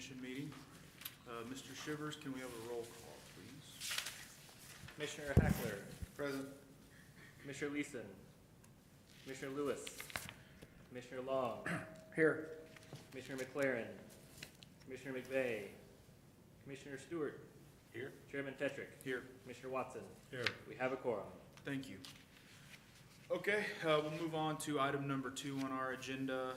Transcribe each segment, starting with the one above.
Commission meeting. Mr. Shivers, can we have a roll call, please? Commissioner Hackler. Present. Commissioner Leeson. Commissioner Lewis. Commissioner Long. Here. Commissioner McLaren. Commissioner McVeigh. Commissioner Stewart. Here. Chairman Tetrick. Here. Commissioner Watson. Here. We have a quorum. Thank you. Okay, we'll move on to item number 2 on our agenda.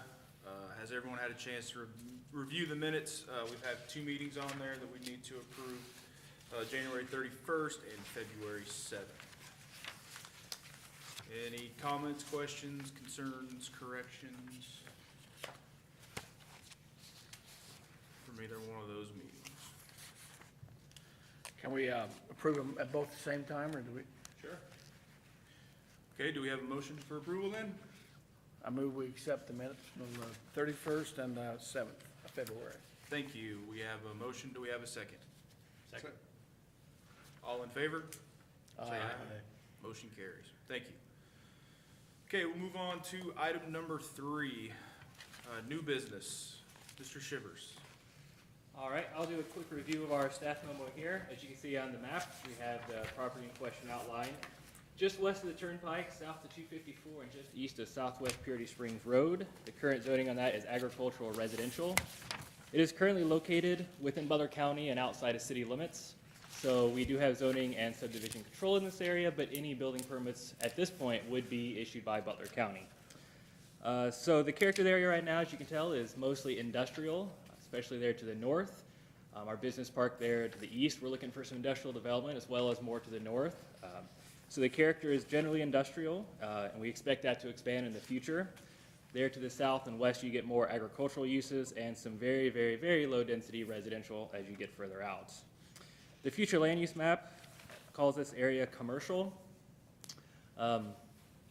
Has everyone had a chance to review the minutes? We've had 2 meetings on there that we need to approve, January 31st and February 7th. Any comments, questions, concerns, corrections from either one of those meetings? Can we approve them at both the same time, or do we? Sure. Okay, do we have a motion for approval then? I move we accept the minutes from the 31st and 7th of February. Thank you. We have a motion. Do we have a second? Second. All in favor? Say Aye. Motion carries. Thank you. Okay, we'll move on to item number 3, new business. Mr. Shivers. All right, I'll do a quick review of our staff memo here. As you can see on the map, we have the property in question outlined. Just west of the Turnpike, south of 254, and just east of Southwest Purity Springs Road. The current zoning on that is agricultural residential. It is currently located within Butler County and outside of city limits. So we do have zoning and subdivision control in this area, but any building permits at this point would be issued by Butler County. So the character of the area right now, as you can tell, is mostly industrial, especially there to the north. Our business park there to the east, we're looking for some industrial development as well as more to the north. So the character is generally industrial, and we expect that to expand in the future. There to the south and west, you get more agricultural uses and some very, very, very low density residential as you get further out. The future land use map calls this area commercial. I'm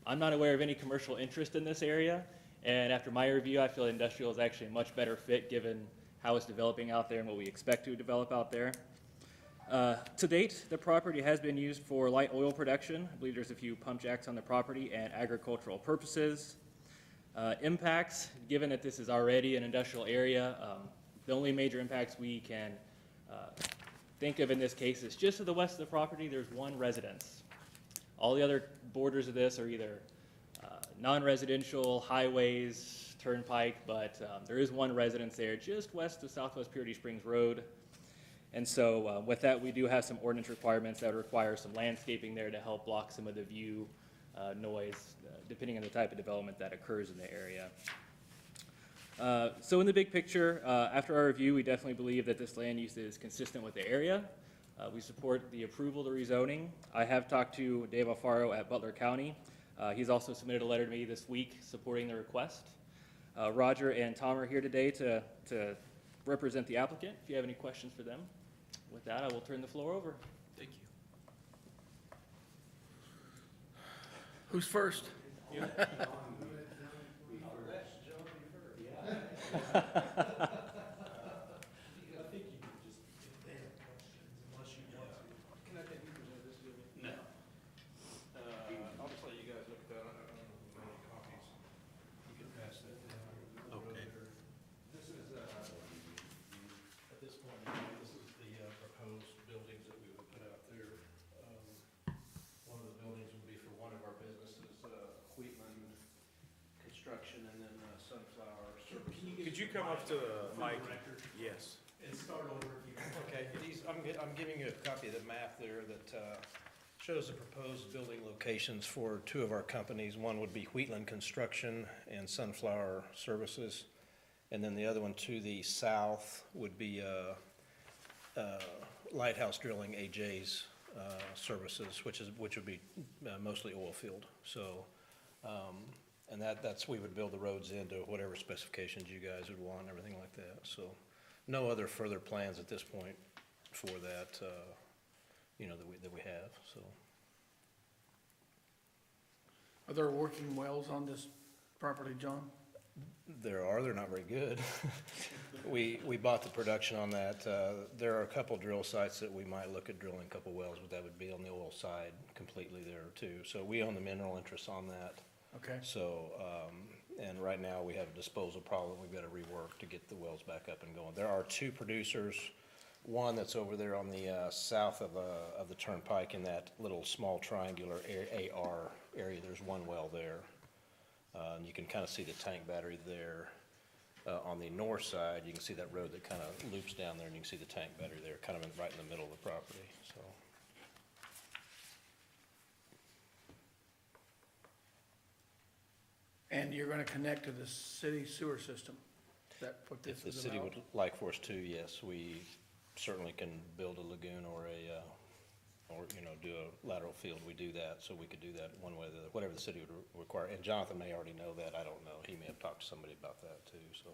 not aware of any commercial interest in this area, and after my review, I feel industrial is actually a much better fit given how it's developing out there and what we expect to develop out there. To date, the property has been used for light oil production. I believe there's a few pump jacks on the property and agricultural purposes. Impacts, given that this is already an industrial area, the only major impacts we can think of in this case is just to the west of the property, there's one residence. All the other borders of this are either non-residential, highways, turnpike, but there is one residence there just west of Southwest Purity Springs Road. And so with that, we do have some ordinance requirements that would require some landscaping there to help block some of the view noise, depending on the type of development that occurs in the area. So in the big picture, after our review, we definitely believe that this land use is consistent with the area. We support the approval of the rezoning. I have talked to Dave Alfaro at Butler County. He's also submitted a letter to me this week supporting the request. Roger and Tom are here today to represent the applicant. If you have any questions for them. With that, I will turn the floor over. Thank you. Who's first? I'll just let you guys look at that. I don't know how many copies. You can pass that down. Okay. This is, at this point, this is the proposed buildings that we would put out there. One of the buildings would be for one of our businesses, Wheatland Construction, and then Sunflower Services. Could you come up to the mic? Record. Yes. And start over if you want. Okay, I'm giving you a copy of the map there that shows the proposed building locations for 2 of our companies. One would be Wheatland Construction and Sunflower Services. And then the other one to the south would be Lighthouse Drilling, AJ's Services, which would be mostly oil field. So, and that's, we would build the roads into whatever specifications you guys would want, everything like that. So no other further plans at this point for that, that we have, so. Are there working wells on this property, John? They're not very good. We bought the production on that. There are a couple drill sites that we might look at drilling a couple wells, but that would be on the oil side completely there too. So we own the mineral interest on that. Okay. So, And right now, we have a disposal problem. We've got to rework to get the wells back up and going. There are two producers, one that's over there on the south of the turnpike in that little small triangular AR area. There's one well there. And you can kind of see the tank battery there. On the north side, you can see that road that kind of loops down there, and you can see the tank battery there, kind of right in the middle of the property, so. And you're gonna connect to the city sewer system? Is that what this If the is city about? would like for us to, yes, we certainly can build a lagoon or do a lateral field. We do that, so we could do that one way or the other, whatever the city would require. And Jonathan may already know that, I don't know. He may have talked to somebody about that too, so.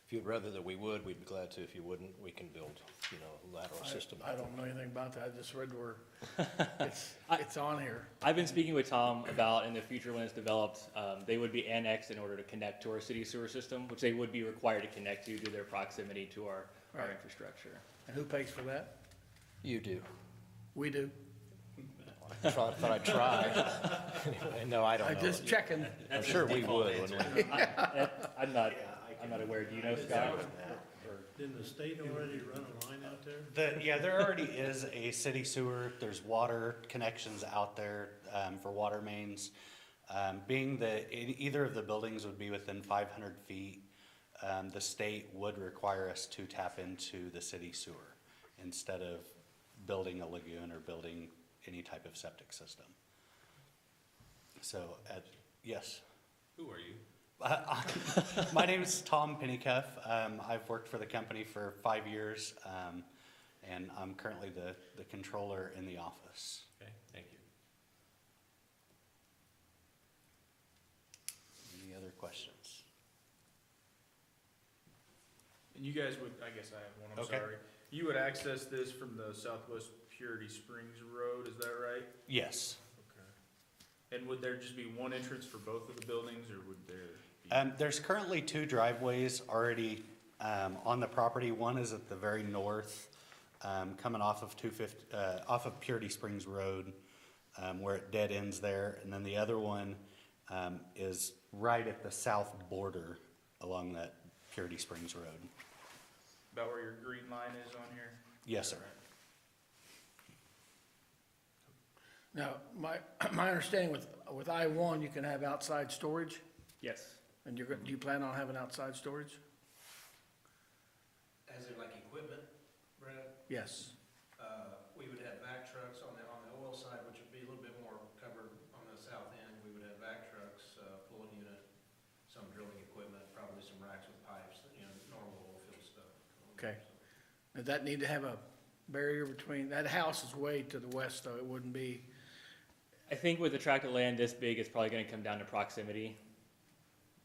If you'd rather that we would, we'd be glad to. If you wouldn't, we can build, a lateral system. I don't know anything about that, I just read where it's on here. I've been speaking with Tom about in the future when it's developed, they would be annexed in order to connect to our city sewer system, which they would be required to connect to due to their proximity to our Right. infrastructure. And who pays for that? You do. We do. Thought I'd try. Anyway, no, I don't know. I'm just checking. I'm sure we would, wouldn't we? I'm not aware. Do you know, Scott? Didn't the state already run a line out there? Yeah, there already is a city sewer, there's water connections out there, for water mains. Being that either of the buildings would be within 500 feet, the state would require us to tap into the city sewer instead of building a lagoon or building any type of septic system. So, yes. Who are you? My name is Tom Pennycuff. I've worked for the company for 5 years, and I'm currently the controller in the office. Okay, thank you. Any other questions? And you guys would, I guess I have one, I'm Okay. sorry. You would access this from the Southwest Purity Springs Road, is that right? Yes. Okay. And would there just be one entrance for both of the buildings, or would there be? There's currently 2 driveways already on the property. One is at the very north, coming off of off of Purity Springs Road, where it dead ends there, and then the other one is right at the south border along that Purity Springs Road. About where your green line is on here? Yes, sir. Now, my understanding with I-1, you can have outside storage, Yes. and do you plan on having outside storage? As in like equipment, Brad? Yes. We would have vac trucks on the oil side, which would be a little bit more covered on the south end. We would have vac trucks, pulling unit, some drilling equipment, probably some racks with pipes, normal oil field stuff. Okay. Does that need to have a barrier between, that house is way to the west, though, it wouldn't be, I think with a tract of land this big, it's probably gonna come down to proximity,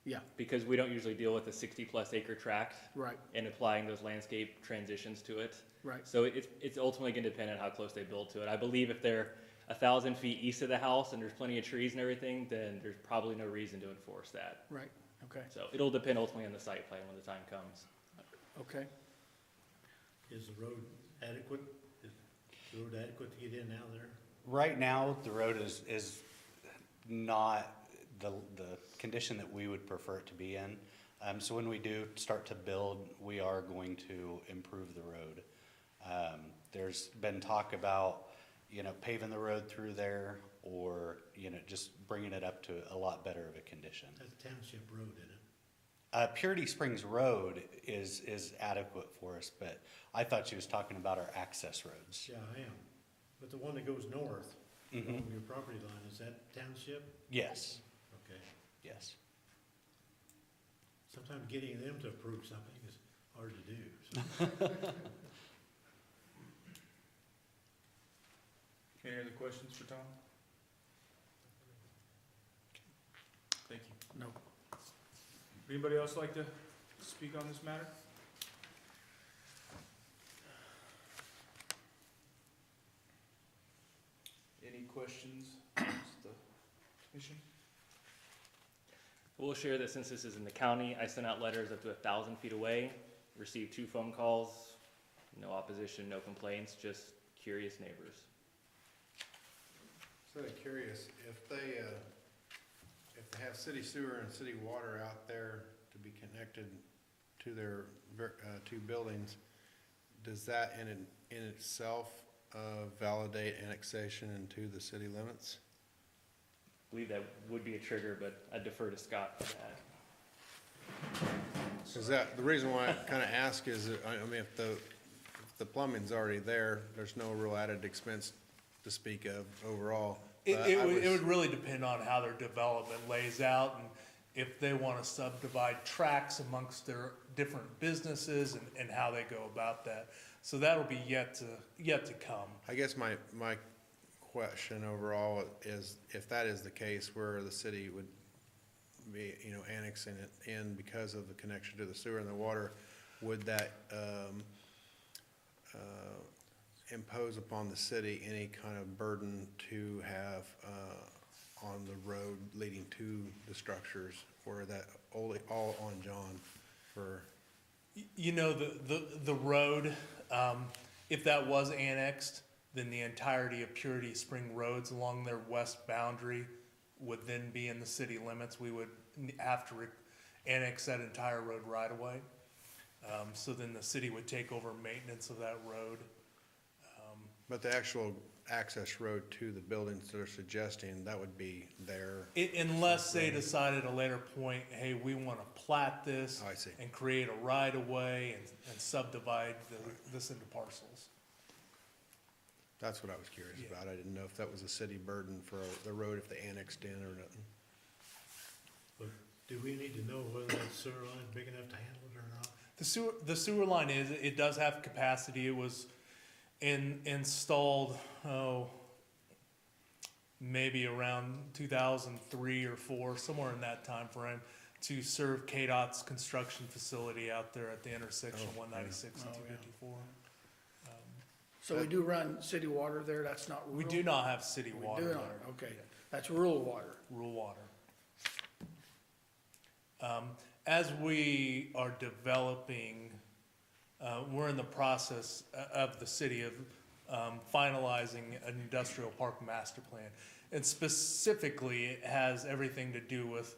yeah, because we don't usually deal with a 60-plus acre tract right, and applying those landscape transitions to it. right. So it's ultimately gonna depend on how close they build to it. I believe if they're 1,000 feet east of the house and there's plenty of trees and everything, then there's probably no reason to enforce that. Right, okay, So it'll depend ultimately on the site plan when the time comes. okay. Is the road adequate? Is the road adequate to get in and out of there? Right now, the road is not the condition that we would prefer it to be in. So when we do start to build, we are going to improve the road. There's been talk about, paving the road through there or, just bringing it up to a lot better of a condition. That's a township road, isn't it? Purity Springs Road is adequate for us, but I thought she was talking about our access roads. Yeah, I am. But the one that goes north Mhm. along your property line, is that township? Yes, Okay. yes. Sometimes getting them to approve something is hard to do, so. Any other questions for Tom? Thank you. No, Anybody else like to speak on this matter? Any questions, amongst the commission? We'll share that since this is in the county, I sent out letters up to 1,000 feet away, received 2 phone calls, no opposition, no complaints, just curious neighbors. Sort of curious, if they, if they have city sewer and city water out there to be connected to their, two buildings, does that in itself, validate annexation into the city limits? I believe that would be a trigger, but I'd defer to Scott for that. Cause the reason why I kinda ask is, that, I mean, if the plumbing's already there, there's no real added expense to speak of overall. It, But it I would, it was- would really depend on how their development lays out and if they want to subdivide tracts amongst their different businesses and how they go about that. So that'll be yet to come. I guess my question overall is, if that is the case, where the city would be, annexing it in because of the connection to the sewer and the water, would that, impose upon the city any kind of burden to have, on the road leading to the structures, or that all on John for? You know, the road, if that was annexed, then the entirety of Purity Spring roads along their west boundary would then be in the city limits. We would have to annex that entire road right away. So then the city would take over maintenance of that road. But the actual access road to the buildings they're suggesting, that would be there. Unless they decide at a later point, hey, we want to plat this Oh, I see. and create a right of way and subdivide this into parcels. That's what I was curious Yeah. about. I didn't know if that was a city burden for the road if they annexed in or nothing. But do we need to know whether that sewer line's big enough to handle it or not? The sewer line it does have capacity. It was installed, maybe around 2003 or 4, somewhere in that time frame, to serve KDOT's construction facility out there at the intersection of 196 and Oh, yeah. 254. So we do run city water there, that's not rural? We do not have city We water do there. not, okay, that's rural water. Rural water. As we are developing, we're in the process of the city of finalizing an industrial park master plan. And specifically, it has everything to do with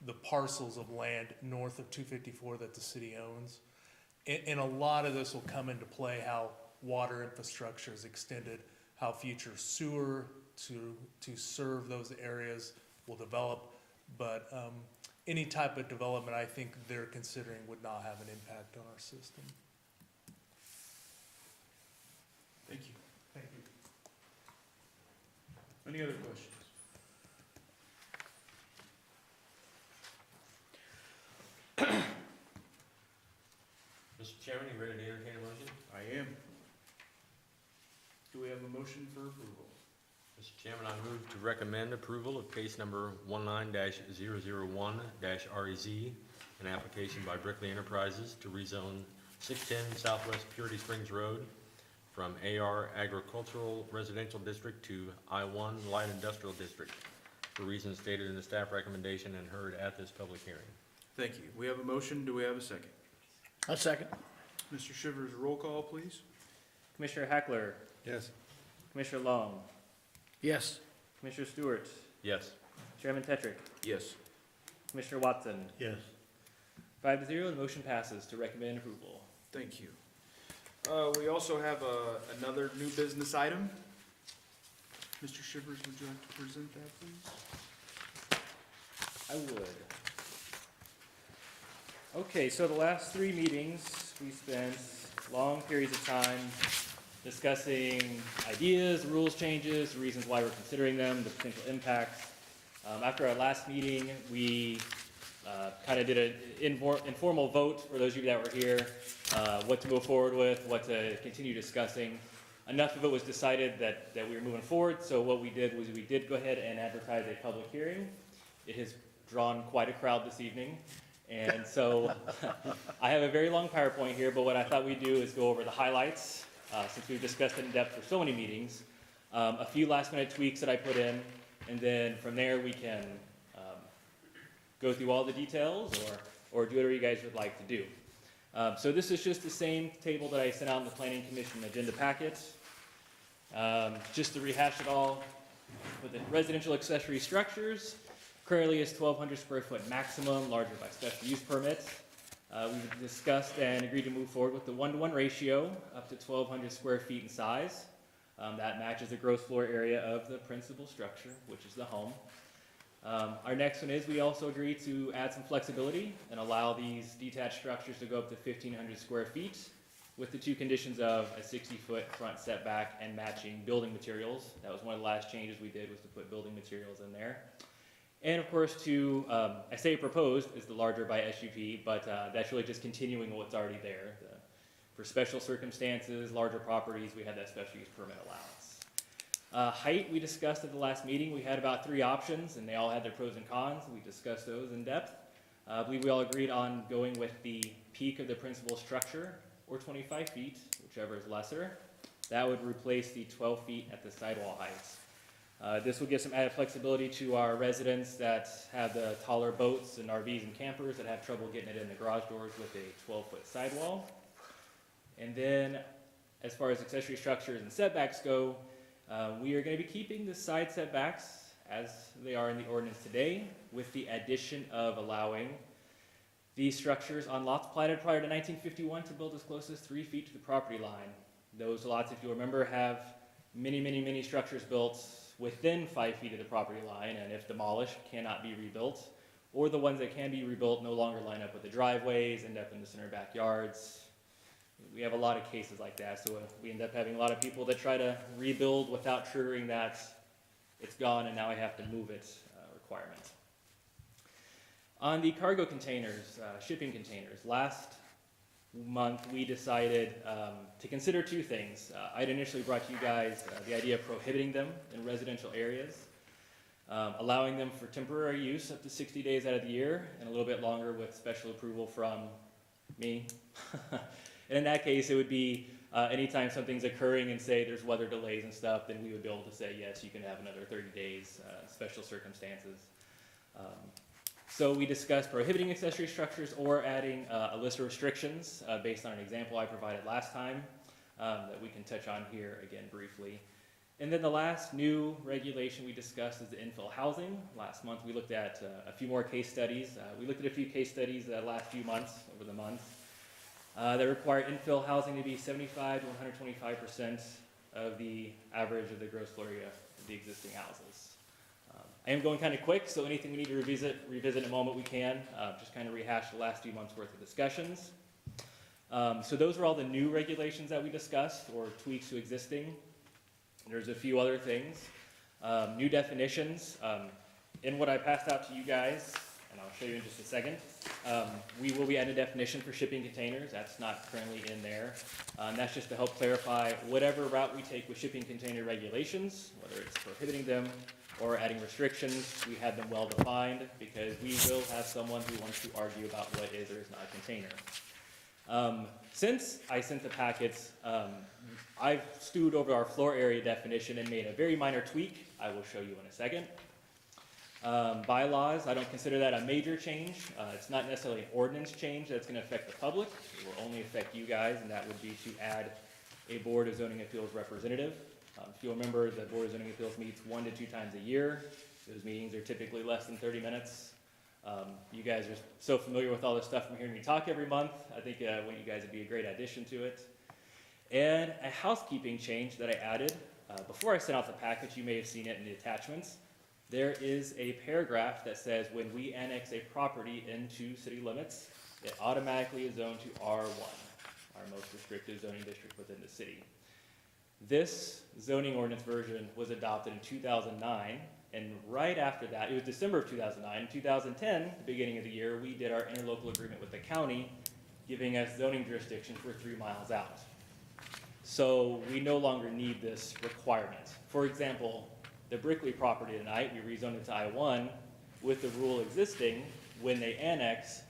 the parcels of land north of 254 that the city owns. And a lot of this will come into play, how water infrastructure is extended, how future sewer to serve those areas will develop. But any type of development I think they're considering would not have an impact on our system. Thank you. Thank you. Any other questions? Mr. Chairman, you ready to entertain a motion? I am. Do we have a motion for approval? Mr. Chairman, I move to recommend approval of case number 19-001-REZ, an application by Brickley Enterprises to rezone 610 Southwest Purity Springs Road from AR Agricultural Residential District to I-1 Light Industrial District for reasons stated in the staff recommendation and heard at this public hearing. Thank you. We have a motion. Do we have a second? A second. Mr. Shivers, roll call, please. Commissioner Hackler, Yes. Commissioner Long, Yes. Commissioner Stewart, Yes. Chairman Tetrick, Yes. Commissioner Watson. Yes. 5-0, the motion passes to recommend approval. Thank you. We also have another new business item. Mr. Shivers, would you like to present that, please? I would. Okay, so the last 3 meetings, we spent long periods of time discussing ideas, rules changes, the reasons why we're considering them, the potential impacts. After our last meeting, we kind of did an informal vote for those of you that were here, what to move forward with, what to continue discussing. Enough of it was decided that we were moving forward, so what we did was we did go ahead and advertise a public hearing. It has drawn quite a crowd this evening, and so I have a very long PowerPoint here, but what I thought we'd do is go over the highlights, since we've discussed it in depth for so many meetings, a few last minute tweaks that I put in, and then from there we can go through all the details or do whatever you guys would like to do. So this is just the same table that I sent out in the Planning Commission agenda packet. Just to rehash it all, with the residential accessory structures, Currently is 1,200 square foot maximum, larger by special use permits. We've discussed and agreed to move forward with the 1-to-1 ratio, up to 1,200 square feet in size. That matches the gross floor area of the principal structure, which is the home. Our next one is we also agreed to add some flexibility and allow these detached structures to go up to 1,500 square feet with the two conditions of a 60-foot front setback and matching building materials. That was one of the last changes we did, was to put building materials in there. And of course I say proposed is the larger by SUP, but that's really just continuing what's already there. For special circumstances, larger properties, we had that special use permit allowance. Height, we discussed at the last meeting. We had about 3 options, and they all had their pros and cons. We discussed those in depth. I believe we all agreed on going with the peak of the principal structure, or 25 feet, whichever is lesser. That would replace the 12 feet at the sidewall heights. This will give some added flexibility to our residents that have the taller boats and RVs and campers that have trouble getting it in the garage doors with a 12-foot sidewall. And then, as far as accessory structures and setbacks go, we are going to be keeping the side setbacks as they are in the ordinance today, with the addition of allowing these structures on lots platted prior to 1951 to build as close as 3 feet to the property line. Those lots, if you remember, have many structures built within 5 feet of the property line, and if demolished, cannot be rebuilt. Or the ones that can be rebuilt no longer line up with the driveways, end up in the center backyards. We have a lot of cases like that, so we end up having a lot of people that try to rebuild without triggering that it's gone and now I have to move it requirement. On the cargo containers, shipping containers, last month we decided to consider 2 things. I'd initially brought to you guys the idea of prohibiting them in residential areas, allowing them for temporary use up to 60 days out of the year, and a little bit longer with special approval from me. And in that case, it would be anytime something's occurring and say there's weather delays and stuff, then we would be able to say, yes, you can have another 30 days, special circumstances. So we discussed prohibiting accessory structures or adding a list of restrictions based on an example I provided last time that we can touch on here again briefly. And then the last new regulation we discussed is the infill housing. Last month we looked at a few more case studies. We looked at a few case studies the last few months, over the months, that require infill housing to be 75 to 125% of the average of the gross floor area of the existing houses. I am going kind of quick, so anything we need to revisit in a moment we can. Just kind of rehash the last few months worth of discussions. So those are all the new regulations that we discussed, or tweaks to existing. There's a few other things. New definitions. In what I passed out to you guys, and I'll show you in just a second, we will be adding a definition for shipping containers. That's not currently in there. That's just to help clarify whatever route we take with shipping container regulations, whether it's prohibiting them or adding restrictions, we have them well defined, because we will have someone who wants to argue about what is or is not a container. Since I sent the packets, I've stewed over our floor area definition and made a very minor tweak I will show you in a second. Bylaws, I don't consider that a major change. It's not necessarily an ordinance change that's going to affect the public. It will only affect you guys, and that would be to add a Board of Zoning Appeals representative. If you remember, the Board of Zoning Appeals meets 1 to 2 times a year. Those meetings are typically less than 30 minutes. You guys are so familiar with all this stuff from hearing me talk every month. I think you guys would be a great addition to it. And a housekeeping change that I added. Before I sent out the package, you may have seen it in the attachments. There is a paragraph that says when we annex a property into city limits, it automatically is zoned to R1, our most restrictive zoning district within the city. This zoning ordinance version was adopted in 2009, and right after that, it was December of 2009. In 2010, the beginning of the year, we did our interlocal agreement with the county, giving us zoning jurisdiction for 3 miles out. So we no longer need this requirement. For example, the Brickley property tonight, we rezoned it to I-1. With the rule existing, when they annex,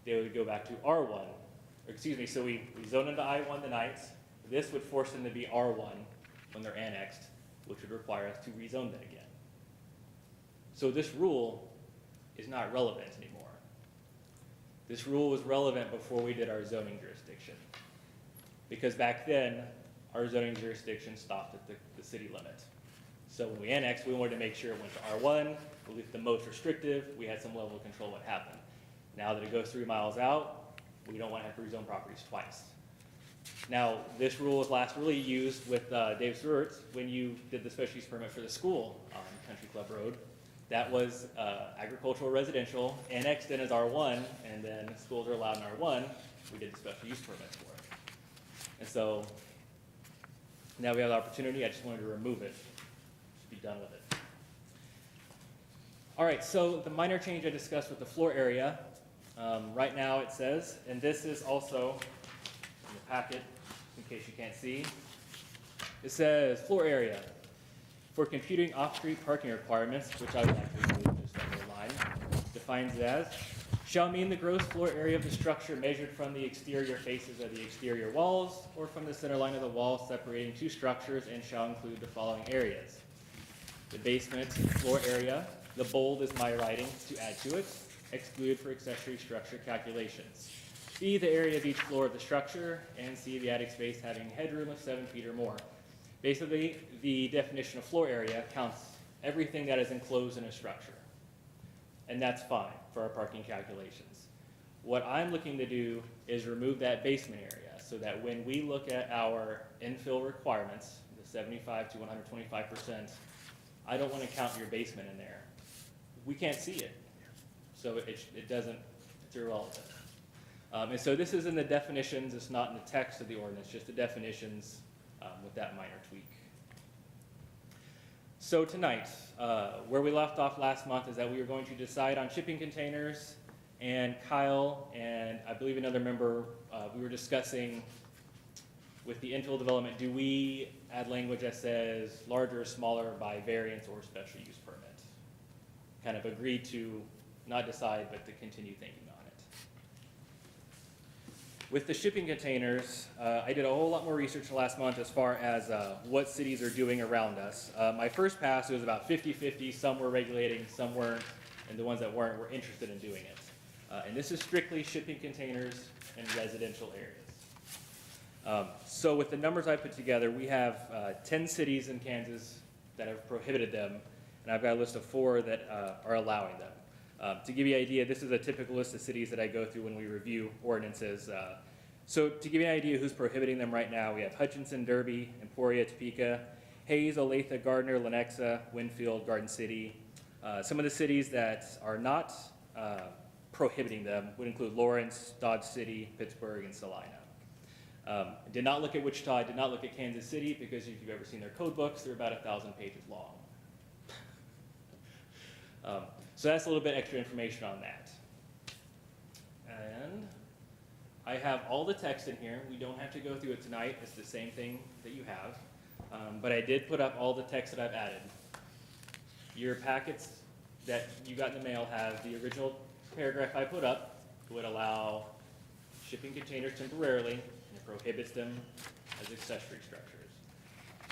they would go back to R1. Or excuse me, so we zoned into I-1 tonight. This would force them to be R1 when they're annexed, which would require us to rezone that again. So this rule is not relevant anymore. This rule was relevant before we did our zoning jurisdiction, because back then, our zoning jurisdiction stopped at the city limit. So when we annexed, we wanted to make sure it went to R1, at least the most restrictive, we had some level of control what happened. Now that it goes 3 miles out, we don't want to have to rezone properties twice. Now, this rule was last really used with Dave Stewart's when you did the special use permit for the school on Country Club Road. That was agricultural residential, annexed in as R1, and then schools are allowed in R1. We did the special use permits for it. And so now we have the opportunity. I just wanted to remove it, just be done with it. All right, so the minor change I discussed with the floor area, right now it says, and this is also in the packet, in case you can't see, it says floor area for computing off-street parking requirements, which I would like to remove just underline, defines it as, shall mean the gross floor area of the structure measured from the exterior faces of the exterior walls or from the center line of the wall separating two structures and shall include the following areas. The basement floor area, the bold is my writing to add to it, exclude for accessory structure calculations. B, the area of each floor of the structure, and C, the attic space having headroom of 7 feet or more. Basically, the definition of floor area counts everything that is enclosed in a structure. And that's fine for our parking calculations. What I'm looking to do is remove that basement area so that when we look at our infill requirements, the 75 to 125%, I don't want to count your basement in there. We can't see it. So it doesn't, it's irrelevant. And so this is in the definitions, it's not in the text of the ordinance, just the definitions with that minor tweak. So tonight, where we left off last month is that we were going to decide on shipping containers, and Kyle and I believe another member, we were discussing with the infill development, do we add language that says larger or smaller by variance or special use permit? Kind of agreed to not decide, but to continue thinking on it. With the shipping containers, I did a whole lot more research last month as far as what cities are doing around us. My first pass, it was about 50-50. Some were regulating, some weren't, and the ones that weren't were interested in doing it. And this is strictly shipping containers in residential areas. So with the numbers I put together, we have 10 cities in Kansas that have prohibited them, and I've got a list of 4 that are allowing them. To give you an idea, this is a typical list of cities that I go through when we review ordinances. So to give you an idea who's prohibiting them right now, we have Hutchinson, Derby, Emporia, Topeka, Hayes, Olathe, Gardner, Lenexa, Winfield, Garden City. Some of the cities that are not prohibiting them would include Lawrence, Dodge City, Pittsburgh, and Salina. Did not look at Wichita, I did not look at Kansas City, because if you've ever seen their code books, they're about 1,000 pages long. So that's a little bit extra information on that. And I have all the text in here. We don't have to go through it tonight. It's the same thing that you have. But I did put up all the text that I've added. Your packets that you got in the mail have the original paragraph I put up. Would allow shipping containers temporarily, and it prohibits them as accessory structures.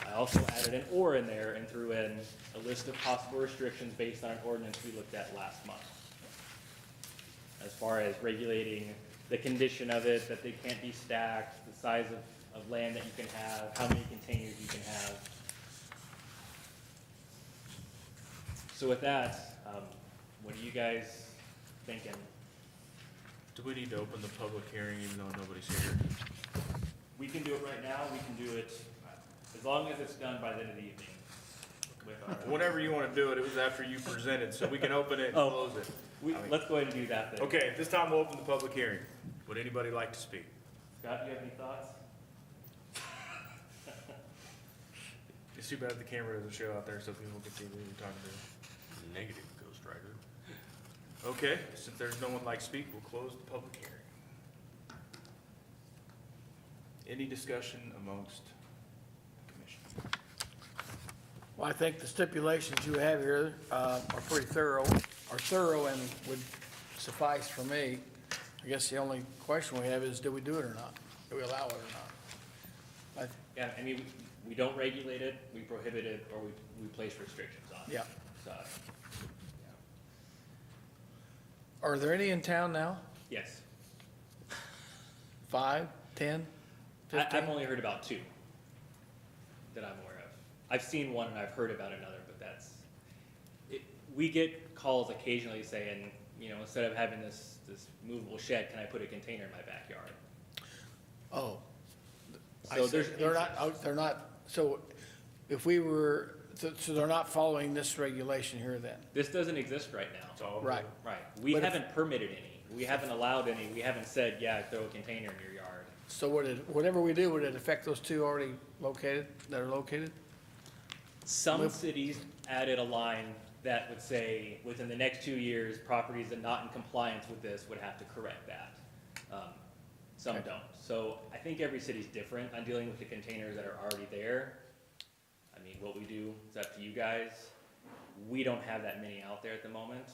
I also added an or in there and threw in a list of possible restrictions based on an ordinance we looked at last month. As far as regulating the condition of it, that they can't be stacked, the size of land that you can have, how many containers you can have. So with that, what are you guys thinking? Do we need to open the public hearing even though nobody's here? We can do it right now, we can do it as long as it's done by the end of the evening. With our, Whenever you want to do it, it was after you presented, so we can open it and Oh. close it. let's go ahead and do that then. Okay, at this time we'll open the public hearing. Would anybody like to speak? Scott, do you have any thoughts? It's too bad the camera doesn't show out there so people can see what we're talking to. Negative, Ghost Rider. Okay, since there's no one like to speak, we'll close the public hearing. Any discussion amongst the commission? Well, I think the stipulations you have here are pretty thorough, and would suffice for me. I guess the only question we have is, do we do it or not? Do we allow it or not? Yeah, I mean, we don't regulate it, we prohibit it, or we place restrictions on it. Yeah. So, Are there any in town now? yes. 5, 10, 15? I've only heard about 2 that I'm aware of. I've seen one and I've heard about another, but we get calls occasionally saying, instead of having this movable shed, can I put a container in my backyard? Oh. So there's They're not, so if we were, so they're not following this regulation here then? This doesn't exist right now. Right. Right. We But if- haven't permitted any. We haven't allowed any. We haven't said, yeah, throw a container in your yard. So whatever we do, would it affect those two already located, that are located? Some Well- cities added a line that would say, within the next 2 years, properties that are not in compliance with this would have to correct that. Some Okay. don't. So I think every city's different on dealing with the containers that are already there. I mean, what we do is up to you guys. We don't have that many out there at the moment.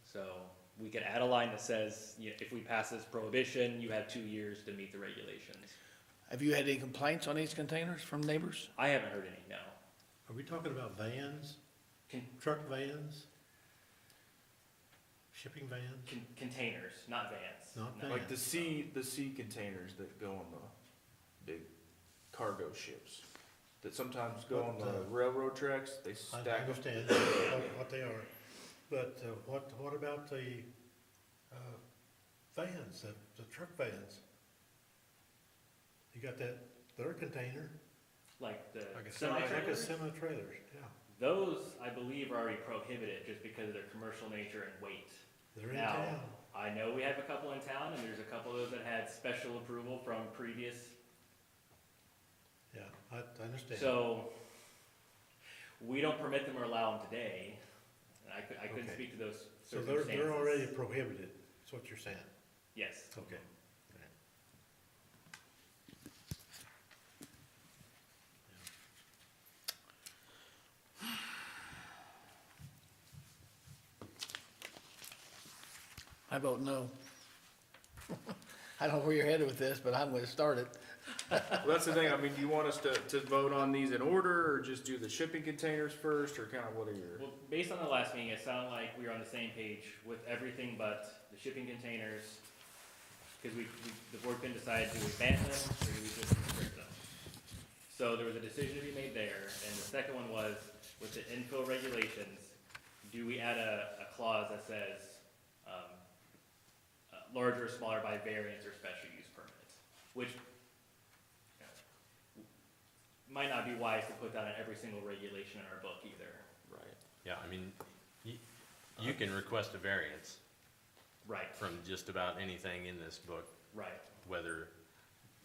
So we could add a line that says, if we pass this prohibition, you have 2 years to meet the regulations. Have you had any complaints on these containers from neighbors? I haven't heard any, no. Are we talking about vans, Con- truck vans? Shipping vans? Containers, not vans. Not No. vans. Like the sea containers that go on the big cargo ships, that sometimes go on the railroad tracks, they I stack them. understand what they are, but what about the vans, the truck vans? You got their container, Like the like a semi-trailers? semi-trailers, yeah. Those, I believe, are already prohibited just because of their commercial nature and weight. They're in Now, town. I know we have a couple in town, and there's a couple of those that had special approval from previous, Yeah, I understand. so we don't permit them or allow them today. And I couldn't Okay. speak to those So circumstances. they're already prohibited, is what you're saying? Yes. Okay. I vote no. I don't know where you're headed with this, but I'm gonna start it. Well, that's the thing, I mean, do you want us to vote on these in order, or just do the shipping containers first, or kind of what are your? Well, based on the last meeting, it sounded like we were on the same page with everything but the shipping containers. Because the board couldn't decide, do we ban them or do we just restrict them? So there was a decision to be made there, and the second one was, with the infill regulations, do we add a clause that says, larger or smaller by variance or special use permit? Which might not be wise to put that in every single regulation in our book either. Right. Yeah, I mean, you can request a variance Right, from just about anything in this book, right. whether,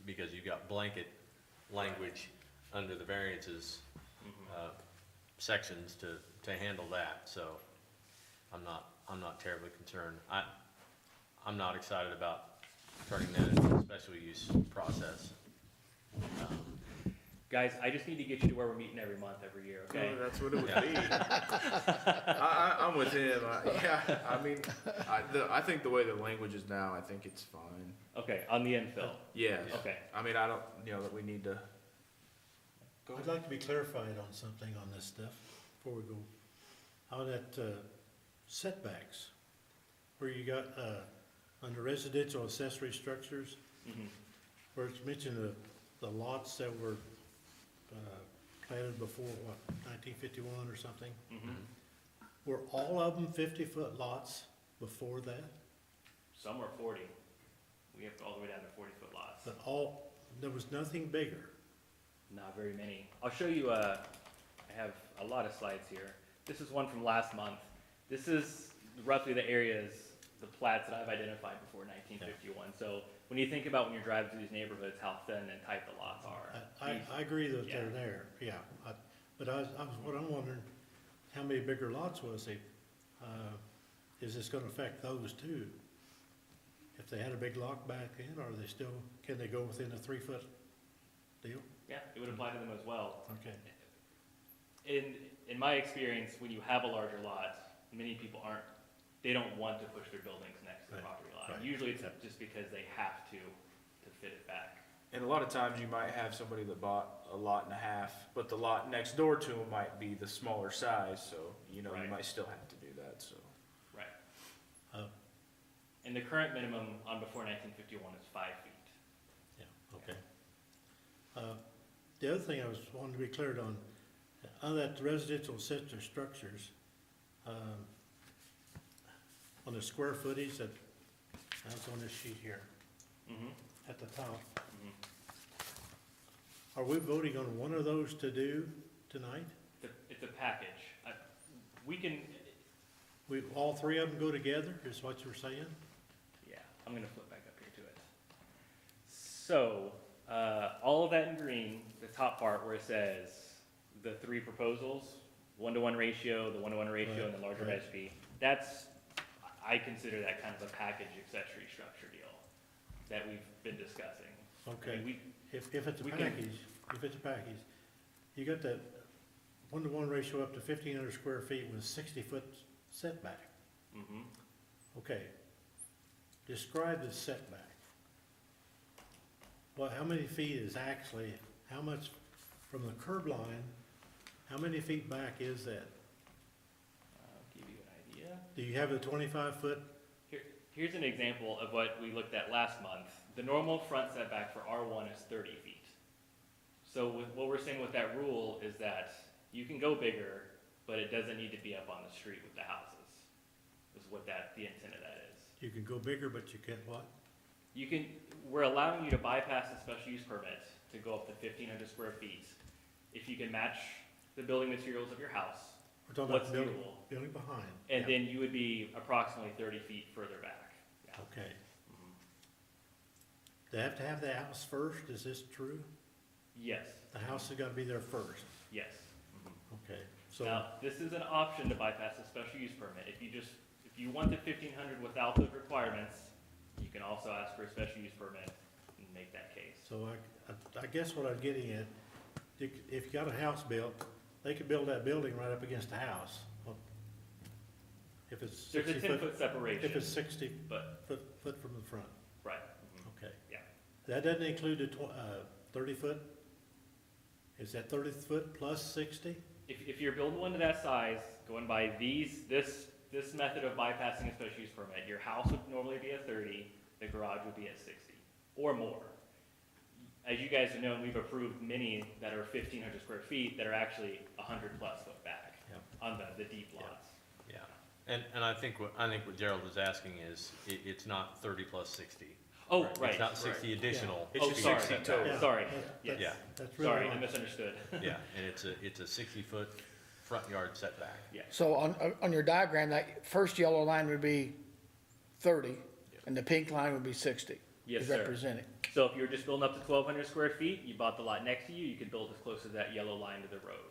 because you've got blanket language under the variances, sections to handle that, so I'm not terribly concerned. I'm not excited about turning that into a special use process. Guys, I just need to get you to where we're meeting every month, every year, okay? That's what it would be. I'm with him, I think the way the language is now, I think it's fine. Okay, on the infill, Yeah. okay. I mean, I don't, that we need to. Go I'd ahead. like to be clarified on something on this stuff before we go. How that setbacks, where you got, under residential accessory structures, Mhm. where it's mentioned the lots that were planted before, 1951 or something? Mhm. Were all of them 50-foot lots before that? Some were 40. We have to all the way down to 40-foot lots. But there was nothing bigger? Not very many. I'll show you, I have a lot of slides here. This is one from last month. This is roughly the areas, the plats that I've identified before 1951. So when you think about when you're driving through these neighborhoods, how thin and tight the lots are. I agree that Yeah. they're there, yeah. But what I'm wondering, how many bigger lots was it? Is this gonna affect those too? If they had a big lot back in, or can they go within a 3-foot deal? Yeah, it would apply to them as well. Okay. In my experience, when you have a larger lot, many people they don't want to push their buildings next to the Right, property line. right. Usually it's Yep. just because they have to fit it back. And a lot of times you might have somebody that bought a lot and a half, but the lot next door to them might be the smaller size, so, you Right. might still have to do that, so. Right. Uh, And the current minimum on before 1951 is 5 feet. Yeah, okay. The other thing I was wanting to be cleared on, On that residential accessory structures, on the square footage that's on this sheet here, at the top. Are we voting on one of those to do tonight? It's a package. We can, All three of them go together, is what you're saying? yeah, I'm gonna flip back up here to it. So, all of that in green, the top part where it says the three proposals, 1-to-1 ratio, the 1-to-1 ratio, and the larger Right. SP, I consider that kind of a package accessory structure deal that we've been discussing. I Okay. mean, If it's a we can- package, you got that 1-to-1 ratio up to 1,500 square feet with 60-foot setback. Mhm. Okay. Describe the setback. Well, how many feet is actually, how much from the curb line, how many feet back is that? I'll give you an idea. Do you have the 25-foot? Here's an example of what we looked at last month. The normal front setback for R1 is 30 feet. So what we're saying with that rule is that you can go bigger, but it doesn't need to be up on the street with the houses, is what the intent of that is. You can go bigger, but you can't what? We're allowing you to bypass the special use permit to go up to 1,500 square feet. If you can match the building materials of your house, We're talking what's about the building, rule? building behind. And Yeah. then you would be approximately 30 feet further back. Yeah. Okay. Mhm. They have to have the house first, is this true? Yes, The house has gotta be there first, yes. okay, so, Now, this is an option to bypass the special use permit. If you want the 1,500 without those requirements, you can also ask for a special use permit and make that case. so I guess what I'm getting at, if you got a house built, they could build that building right up against the house. Well, if it's There's a 60 foot, 10-foot separation. if it's 60 But, foot from the front, right, mhm, okay. yeah. That doesn't include the 30 foot? Is that 30 foot plus 60? If you're building one to that size, going by this method of bypassing a special use permit, your house would normally be at 30, the garage would be at 60, or more. As you guys have known, we've approved many that are 1,500 square feet that are actually 100+ foot back Yep. on the deep lots. Yeah, and I think what Gerald is asking is, it's not 30 plus 60. Oh, right. It's not 60 additional. It's Oh, just sorry. 60 total. Yeah, Sorry, that's- yes. That's really Sorry, I what- misunderstood. Yeah, and it's a 60-foot front yard setback. Yeah, So on your diagram, that first yellow line would be 30, and the pink line would be 60. Yes, is sir. represented. so if you're just building up to 1,200 square feet, you bought the lot next to you, you could build as close as that yellow line to the road.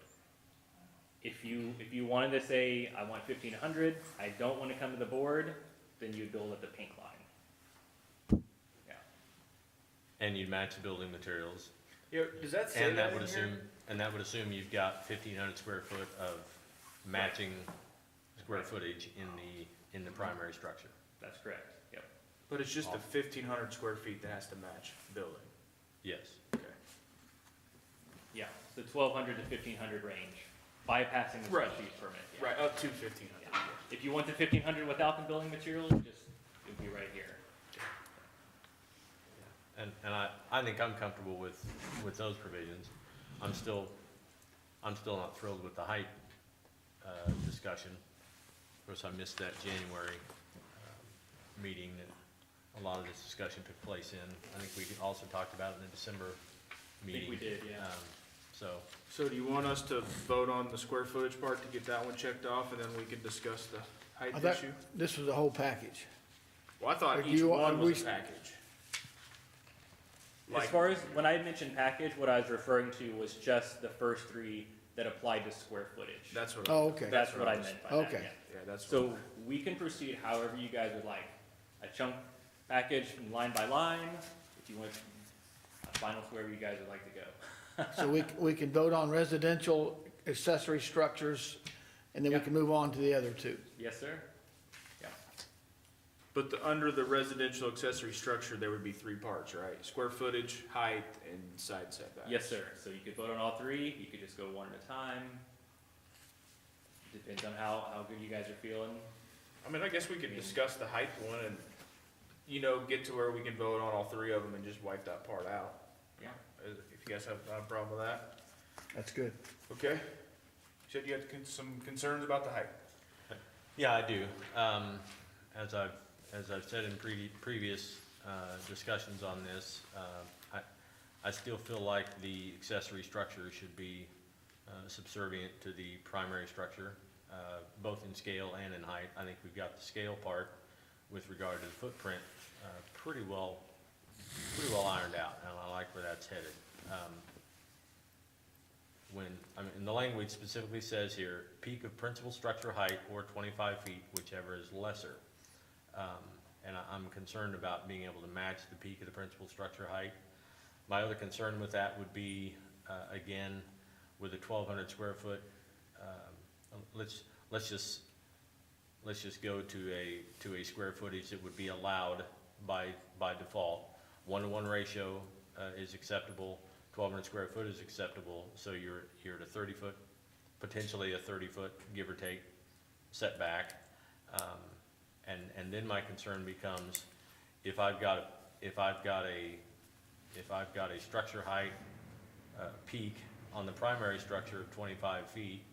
If you wanted to say, I want 1,500, I don't want to come to the board, then you'd build at the pink line. Yeah, And you'd match the building materials. Yeah, does that say And that that would in here? assume you've got 1,500 square foot of matching square footage in the primary structure. that's correct, yep. But it's just the 1,500 square feet that has to match the building. Yes. Okay. Yeah, the 1,200 to 1,500 range, bypassing the Right. special use permit. yeah. Right, up to 1,500. Yeah. If you want the 1,500 without the building materials, it'd be right here. And I think I'm comfortable with those provisions. I'm still not thrilled with the height discussion. Of course, I missed that January meeting that a lot of this discussion took place in. I think we also talked about it in the December I meeting. think we did, yeah. So do you want us to vote on the square footage part to get that one checked off, and then we can discuss the height I thought issue? this was a whole package. Well, I thought Like each you- one was we- a package. As Like, far as, when I mentioned package, what I was referring to was just the first three that applied to square footage. that's what. Oh, okay. That's what I meant by that, Okay. yeah. Yeah, that's. So we can proceed however you guys would like. A chunk package line by line, if you want, a final wherever you guys would like to go. So we can vote on residential accessory structures, and then we Yeah. can move on to the other two. Yes, sir? Yeah. But under the residential accessory structure, there would be three parts, right? Square footage, height, and side setbacks. Yes, sir. So you could vote on all three, you could just go one at a time. Depends on how good you guys are feeling. I mean, I guess we could discuss the height one and, get to where we can vote on all three of them and just wipe that part out. Yeah. If you guys have not a problem with that. That's good. Okay. said you had some concerns about the height. Yeah, I do. As I've said in previous discussions on this, I still feel like the accessory structure should be subservient to the primary structure, both in scale and in height. I think we've got the scale part with regard to the footprint pretty well ironed out, and I like where that's headed. And the language specifically says here, peak of principal structure height or 25 feet, whichever is lesser. And I'm concerned about being able to match the peak of the principal structure height. My other concern with that would be, again, with a 1,200 square foot, let's just go to a square footage that would be allowed by default. 1-to-1 ratio is acceptable. 1,200 square foot is acceptable. So you're at a 30-foot, potentially a 30-foot, give or take, setback. And then my concern becomes, if I've got a structure height peak on the primary structure of 25 feet,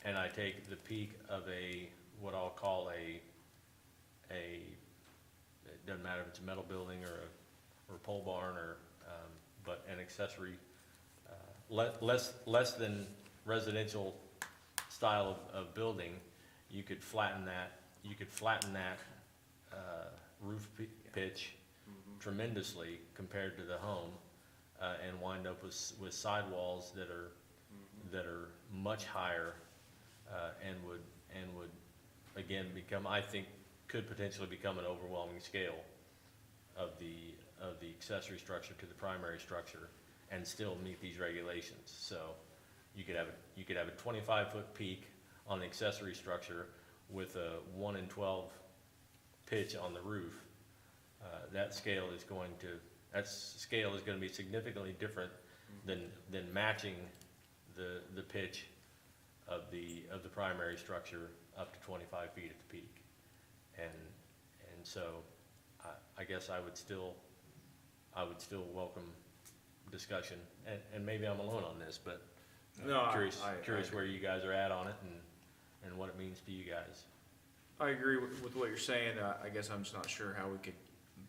and I take the peak of what I'll call it doesn't matter if it's a metal building or a pole barn but an accessory, less than residential style of building, you could flatten that roof pitch tremendously compared to the home, and wind up with sidewalls that are much higher, and would again become, I think, could potentially become an overwhelming scale of the accessory structure to the primary structure and still meet these regulations. So you could have a 25-foot peak on the accessory structure with a 1 in 12 pitch on the roof. That scale is going to be significantly different than matching the pitch of the primary structure up to 25 feet at the peak. And so I guess I would still welcome discussion, and maybe I'm alone on this, but No, curious I where you guys are at on it and what it means to you guys. I agree with what you're saying. I guess I'm just not sure how we could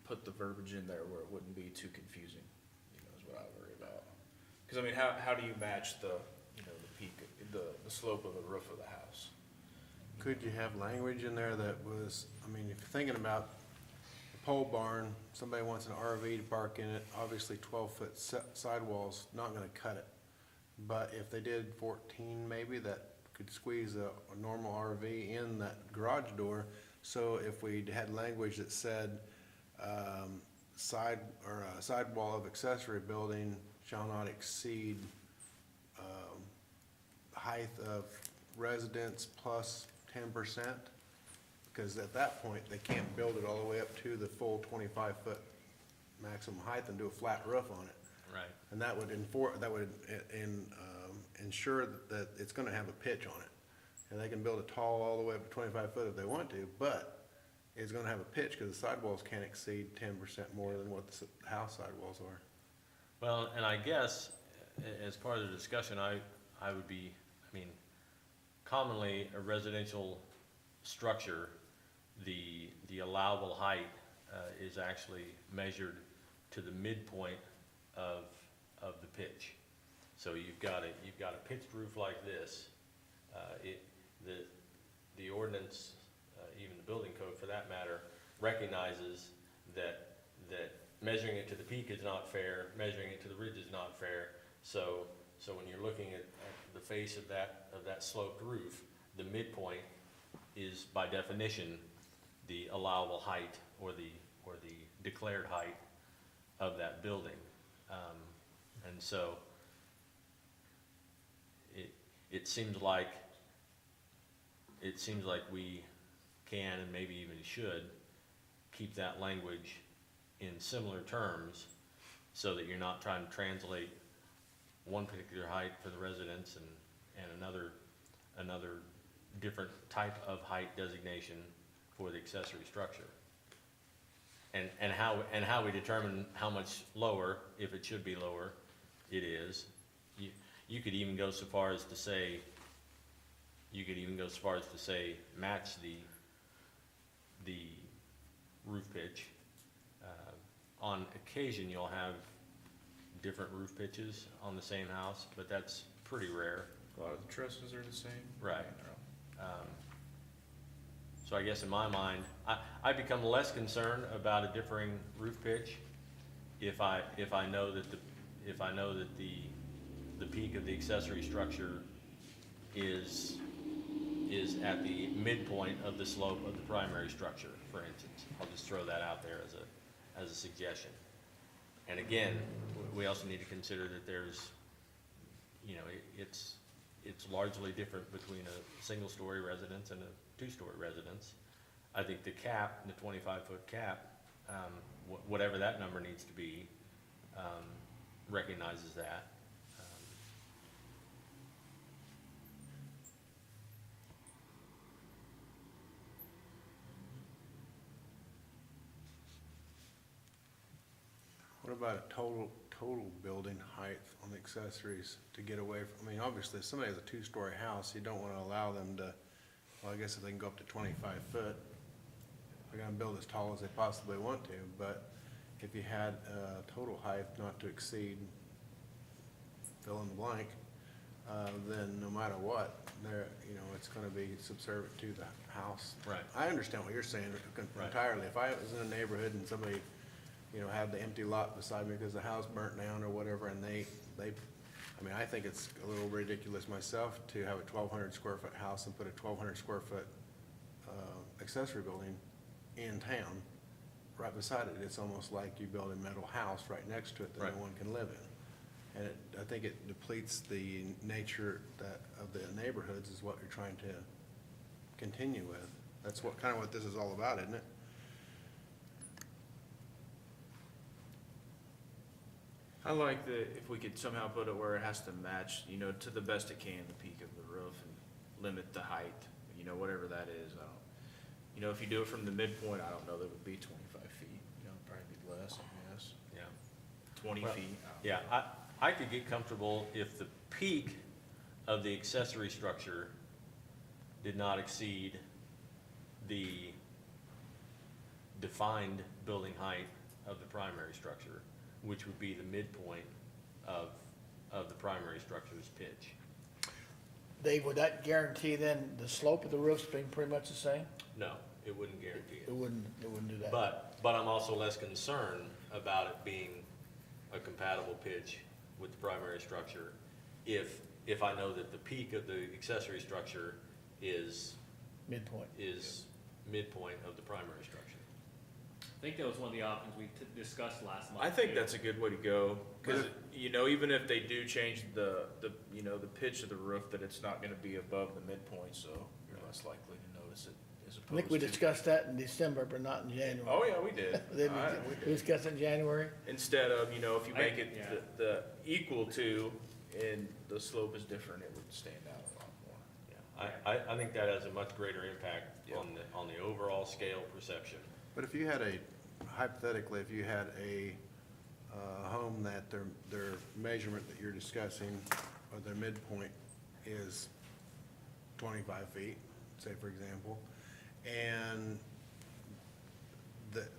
put the verbiage in there where it wouldn't be too confusing, is what I worry about. Because I mean, how do you match the peak, the slope of the roof of the house? Could you have language in there that was, I mean, if you're thinking about a pole barn, somebody wants an RV to park in it, obviously 12-foot sidewall's not gonna cut it. But if they did 14 maybe, that could squeeze a normal RV in that garage door. So if we had language that said, sidewall of accessory building shall not exceed, height of residence plus 10%, because at that point, they can't build it all the way up to the full 25-foot maximum height and do a flat roof on it. Right. And that would ensure that it's gonna have a pitch on it. And they can build it tall all the way up to 25 foot if they want to, but it's gonna have a pitch because the sidewalls can't exceed 10% more than what the house sidewalls are. Well, and I guess as part of the discussion, I mean, commonly a residential structure, the allowable height is actually measured to the midpoint of the pitch. So you've got a pitched roof like this. The ordinance, even the building code for that matter, recognizes that measuring it to the peak is not fair, measuring it to the ridge is not fair. So when you're looking at the face of that sloped roof, the midpoint is by definition the allowable height or the declared height of that building. And so it seems like we can and maybe even should keep that language in similar terms so that you're not trying to translate one particular height for the residents and another different type of height designation for the accessory structure. And how we determine how much lower, if it should be lower, it is. You could even go so far as to say, match the roof pitch. On occasion, you'll have different roof pitches on the same house, but that's pretty rare. A lot of the trusses are the same. Right. So I guess in my mind, I become less concerned about a differing roof pitch if I know that the peak of the accessory structure is at the midpoint of the slope of the primary structure, for instance. I'll just throw that out there as a suggestion. And again, we also need to consider that there's, you know, it's largely different between a single-story residence and a two-story residence. I think the cap, the 25-foot cap, whatever that number needs to be, recognizes that. What about a total building height on the accessories to get away from, I mean, obviously, if somebody has a two-story house, you don't wanna allow them to, well, I guess if they can go up to 25 foot, they're gonna build as tall as they possibly want to, but if you had a total height not to exceed, fill in the blank, then no matter what, you know, it's gonna be subservient to the house. Right. I understand what you're saying Right. entirely. If I was in a neighborhood and somebody, you know, had the empty lot beside me because the house burnt down or whatever, and I mean, I think it's a little ridiculous myself to have a 1,200 square foot house and put a 1,200 square foot accessory building in town, right beside it. It's almost like you build a metal house right next to it that Right. no one can live in. And I think it depletes the nature of the neighborhoods is what you're trying to continue with. That's kind of what this is all about, isn't it? I like if we could somehow put it where it has to match, you know, to the best it can, the peak of the roof and limit the height, you know, whatever that is. You know, if you do it from the midpoint, I don't know, that would be 25 feet, you know, probably be less, I guess. Yeah. 20 Well, feet. I don't Yeah, know. I could get comfortable if the peak of the accessory structure did not exceed the defined building height of the primary structure, which would be the midpoint of the primary structure's pitch. Dave, would that guarantee then the slope of the roof's being pretty much the same? No, it wouldn't guarantee It it. wouldn't do that. But I'm also less concerned about it being a compatible pitch with the primary structure if I know that the peak of the accessory structure is Midpoint. midpoint of the primary structure. I think that was one of the options we discussed last month. I think too. that's a good way to go, because, you know, even if they do change the, you know, the pitch of the roof, that it's not gonna be above the midpoint, so you're less likely to notice it as opposed to. I think we discussed that in December, but not in January. Oh, yeah, we did. Did We we did. discuss it in January? Instead of, you know, if you make it yeah. the equal to, and the slope is different, it would stand out a lot more. Yeah, I think that has a much greater impact Yeah. on the overall scale perception. But if you had hypothetically, if you had a home that their measurement that you're discussing, or their midpoint is 25 feet, say for example, and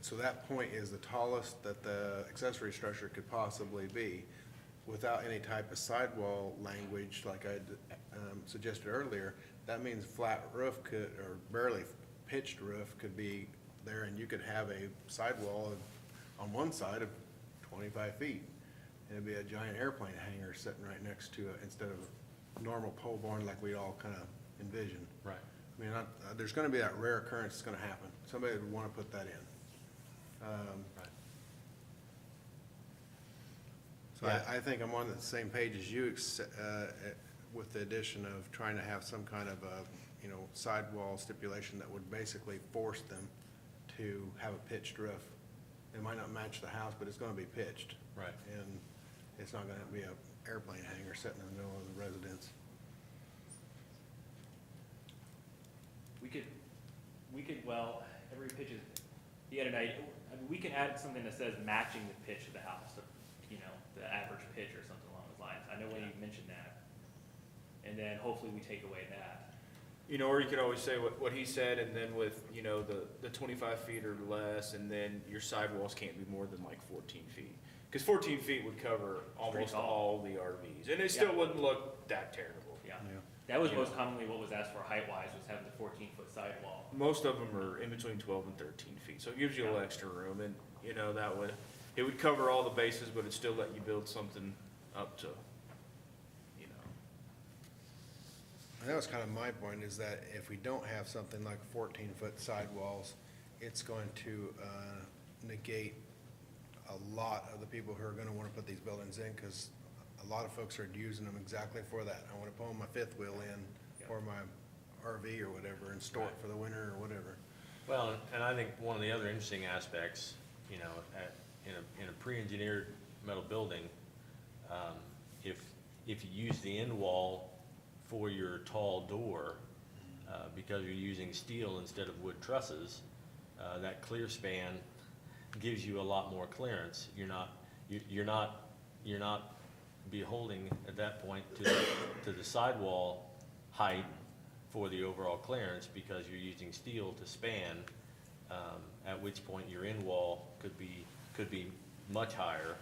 so that point is the tallest that the accessory structure could possibly be, without any type of sidewall language like I suggested earlier, that means flat roof or barely pitched roof could be there, and you could have a sidewall on one side of 25 feet. And it'd be a giant airplane hangar sitting right next to it instead of a normal pole barn like we all kind of envisioned. Right. I mean, there's gonna be that rare occurrence that's gonna happen. Somebody would wanna put that in. Right. So Yeah. I think I'm on the same page as you, with the addition of trying to have some kind of a, you know, sidewall stipulation that would basically force them to have a pitched roof. It might not match the house, but it's gonna be pitched. Right. And it's not gonna be a airplane hangar sitting in the middle of the residence. Well, every pitch is, you had an idea, I mean, we can add something that says matching the pitch of the house, you know, the average pitch or something along those lines. I know when you mentioned that. And then hopefully we take away that. You know, or you could always say what he said, and then with, you know, the 25 feet or less, and then your sidewalls can't be more than like 14 feet. Because 14 feet would cover almost tall. all the RVs, and it still Yeah. wouldn't look that terrible. Yeah. Yeah. That was Yeah. most commonly what was asked for height-wise, was having the 14-foot sidewall. Most of them are in between 12 and 13 feet, so it gives you a little extra room, and, you know, that would, it would cover all the bases, but it'd still let you build something up to, you know. And that was kind of my point, is that if we don't have something like 14-foot sidewalls, it's going to negate a lot of the people who are gonna wanna put these buildings in, because a lot of folks are using them exactly for that. I wanna pull my fifth wheel in, or my RV or whatever, and store it for the winter or whatever. Well, and I think one of the other interesting aspects, you know, in a pre-engineered metal building, if you use the end wall for your tall door, because you're using steel instead of wood trusses, that clear span gives you a lot more clearance. You're not beholding at that point to the sidewall height for the overall clearance, because you're using steel to span, at which point your end wall could be much higher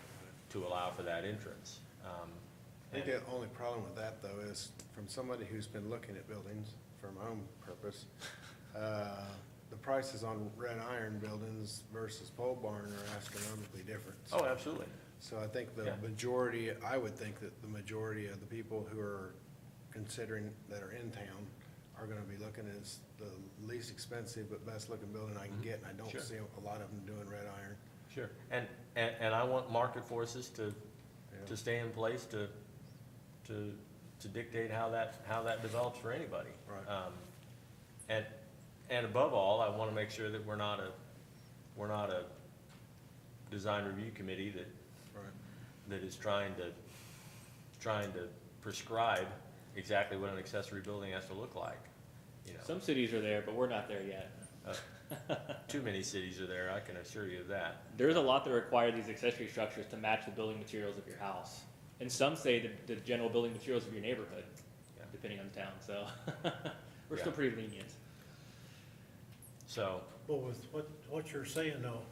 to allow for that entrance. I think the only problem with that, though, is from somebody who's been looking at buildings for my own purpose, the prices on red iron buildings versus pole barn are astronomically different. Oh, absolutely. So I think the Yeah. majority, I would think that the majority of the people who are considering, that are in town, are gonna be looking at the least expensive but best looking building I can get, and I don't Sure. see a lot of them doing red iron. Sure. And I want market forces to Yeah. stay in place to dictate how that develops for anybody. Right. And above all, I wanna make sure that we're not a design review committee Right. that is trying to prescribe exactly what an accessory building has to look like, you know. Some cities are there, but we're not there yet. Too many cities are there, I can assure you of that. There's a lot that require these accessory structures to match the building materials of your house. And some say the general building materials of your neighborhood, Yeah. depending on the town, so we're still Yeah. pretty lenient. So, Well, with what you're saying though,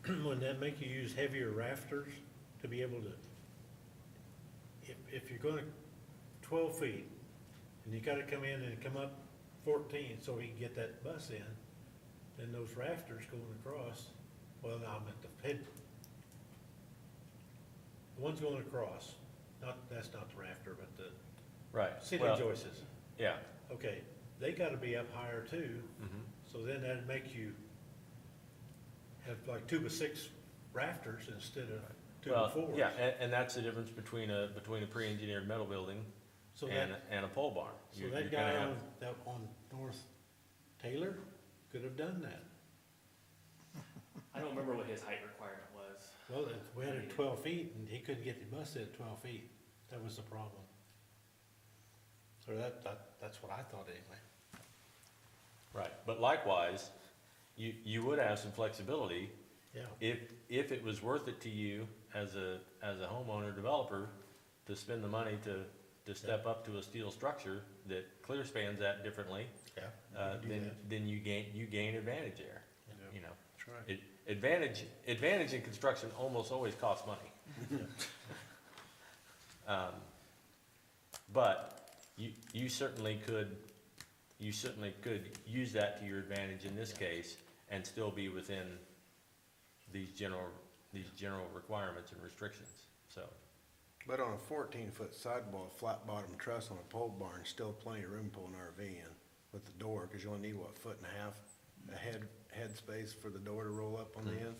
wouldn't that make you use heavier rafters to be able to, if you're gonna 12 feet, and you gotta come in and come up 14 so you can get that bus in, then those rafters going across, well, now I'm at the head. The one's going across, that's not the rafter, but the right. ceiling Well, joists. Yeah. Okay, they gotta be up higher too, Mhm. so then that'd make you have like 2 by 6 rafters instead of 2 by 4s. Yeah, and that's the difference between a pre-engineered metal building So and, that, and a pole barn. so You're that gonna guy have- on North Taylor could have done that. I don't remember what his height requirement was. Well, we had it 12 feet and he couldn't get the bus in at 12 feet. That was the problem. So that's what I thought anyway. Right, but likewise, you would have some flexibility Yeah. if it was worth it to you as a homeowner developer to spend the money to step up to a steel structure that clear spans that differently, Yeah. then you gain advantage there, Yeah. you know. That's right. Advantage in construction almost always costs money. But you certainly could use that to your advantage in this case and still be within these general requirements and restrictions, so. But on a 14-foot sidewall, flat bottom truss on a pole barn, still plenty of room to pull an RV in with the door, because you only need, what, 1.5 foot, a head space for the door to roll up on the end?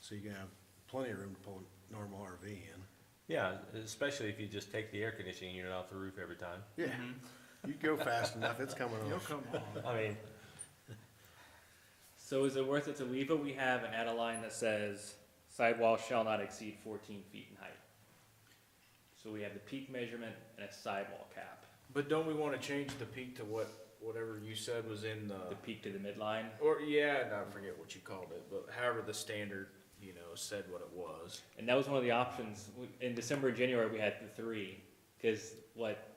So you can have plenty of room to pull a normal RV in. Yeah, especially if you just take the air conditioning unit off the roof every time. Yeah, you go fast enough, it's coming You'll off. come on. I mean, So is it worth it to leave what we have and add a line that says sidewall shall not exceed 14 feet in height? So we have the peak measurement and a sidewall cap. But don't we wanna change the peak to whatever you said was in The peak to the midline. or, yeah, I forget what you called it, but however the standard, you know, said what it was. And that was one of the options. In December and January, we had the three, because what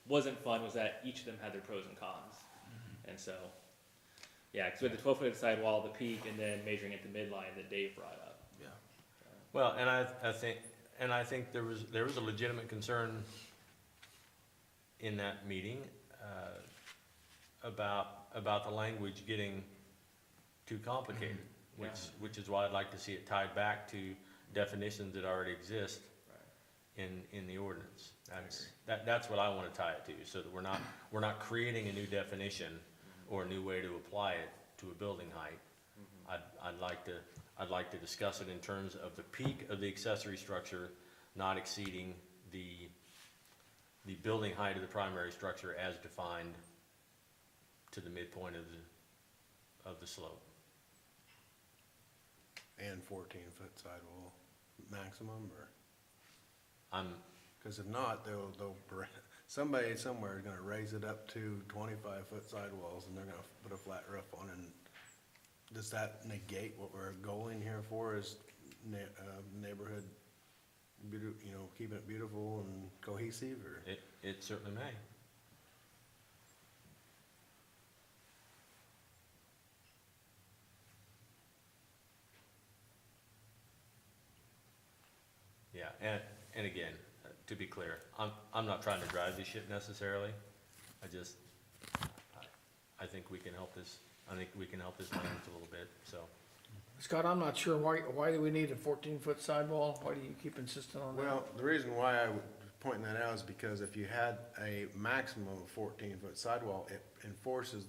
wasn't fun was that each of them had their pros and cons. And so, yeah, because we had the 12-foot sidewall, the peak, and then measuring at the midline that Dave brought up. Yeah. Well, and I think there was a legitimate concern in that meeting, about the language getting too complicated, which is why I'd like to see it tied back to definitions that already exist in the ordinance. That's what I wanna tie it to, so that we're not creating a new definition or a new way to apply it to a building height. I'd like to discuss it in terms of the peak of the accessory structure not exceeding the building height of the primary structure as defined to the midpoint of the slope. And 14-foot sidewall maximum, or, I'm, because if not, somebody somewhere is gonna raise it up to 25-foot sidewalls, and they're gonna put a flat roof on it. And does that negate what we're going here for, is neighborhood, keeping it beautiful and cohesive, or? it certainly may. Yeah, and again, to be clear, I'm not trying to drive this ship necessarily. I think we can help this, language a little bit, so. Scott, I'm not sure, why do we need a 14-foot sidewall? Why do you keep insisting on that? Well, the reason why I was pointing that out is because if you had a maximum of 14-foot sidewall, it enforces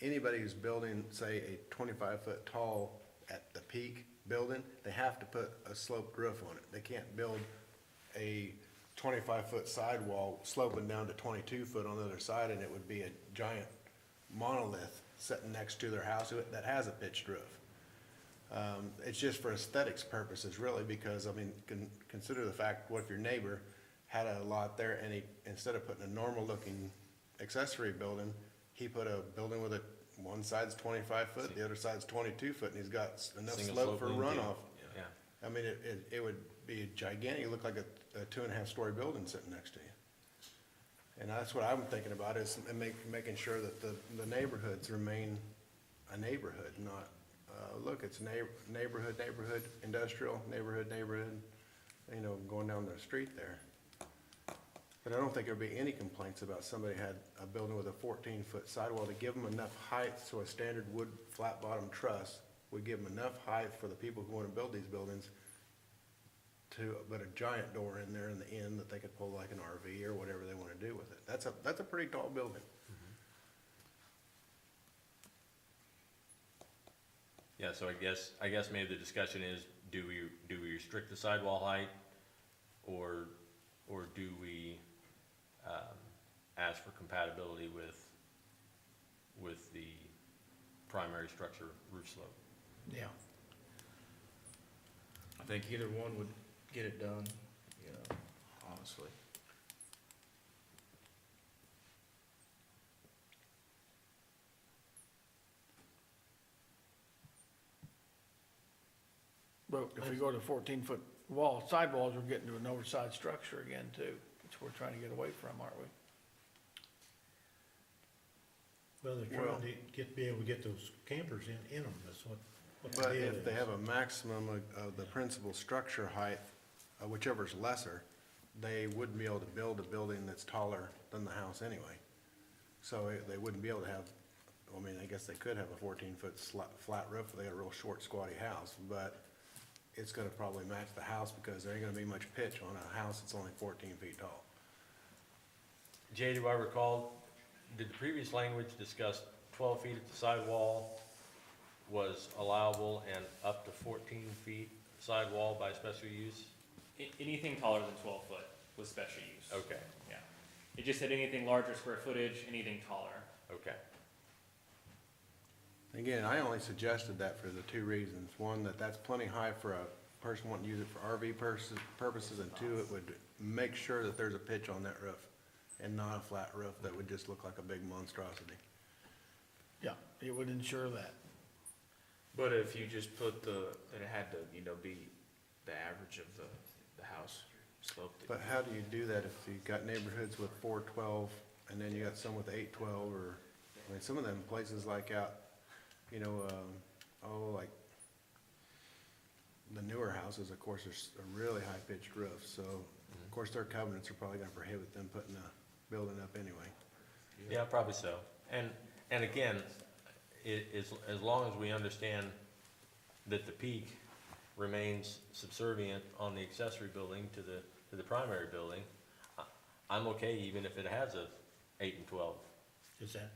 anybody who's building, say, a 25-foot tall at the peak building, they have to put a sloped roof on it. They can't build a 25-foot sidewall sloping down to 22-foot on the other side, and it would be a giant monolith sitting next to their house that has a pitched roof. It's just for aesthetics purposes, really, because, I mean, consider the fact, what if your neighbor had a lot there, and instead of putting a normal-looking accessory building, he put a building with one side's 25 foot, the other side's 22 foot, and he's got enough Single slope for slope lean-to. runoff. Yeah. I mean, it would be gigantic. It looked like a 2.5-story building sitting next to you. And that's what I'm thinking about, is making sure that the neighborhoods remain a neighborhood, not, look, it's neighborhood, industrial, neighborhood, going down the street there. But I don't think there'd be any complaints about somebody had a building with a 14-foot sidewall to give them enough height, so a standard wood flat-bottom truss would give them enough height for the people who want to build these buildings to put a giant door in there in the end that they could pull like an RV or whatever they want to do with it. That's a pretty tall building. Yeah, so I guess maybe the discussion is, do we restrict the sidewall height, or do we ask for compatibility with the primary structure roof slope? Yeah. I think either one would get it done, honestly. But if we go to 14-foot sidewalls, we're getting to an oversized structure again, too, which we're trying to get away from, aren't we? Well, they're trying to be able to get those campers in them, that's what the But deal if they is. have a maximum of the principal structure height, whichever's lesser, they wouldn't be able to build a building that's taller than the house anyway. So they wouldn't be able to have, I mean, I guess they could have a 14-foot flat roof if they got a real short squatty house, but it's gonna probably match the house because there ain't gonna be much pitch on a house that's only 14 feet tall. Jay, do I recall, did the previous language discuss 12 feet at the sidewall was allowable and up to 14 feet sidewall by special use? Anything taller than 12 foot was special use. Okay, Yeah. It just said anything larger square footage, anything taller. okay. Again, I only suggested that for the two reasons. One, that's plenty high for a person wanting to use it for RV purposes, and two, it would make sure that there's a pitch on that roof and not a flat roof that would just look like a big monstrosity. Yeah, it would ensure that. But if you just put that it had to, be the average of the house slope. But how do you do that if you got neighborhoods with 412 and then you got some with 812 or, I mean, some of them places like out, like the newer houses, of course, there's a really high-pitched roof, so of course their covenants are probably gonna prohibit them putting a building up anyway. Yeah, probably so. And again, as long as we understand that the peak remains subservient on the accessory building to the primary building, I'm okay even if it has a 8 and 12 Is that,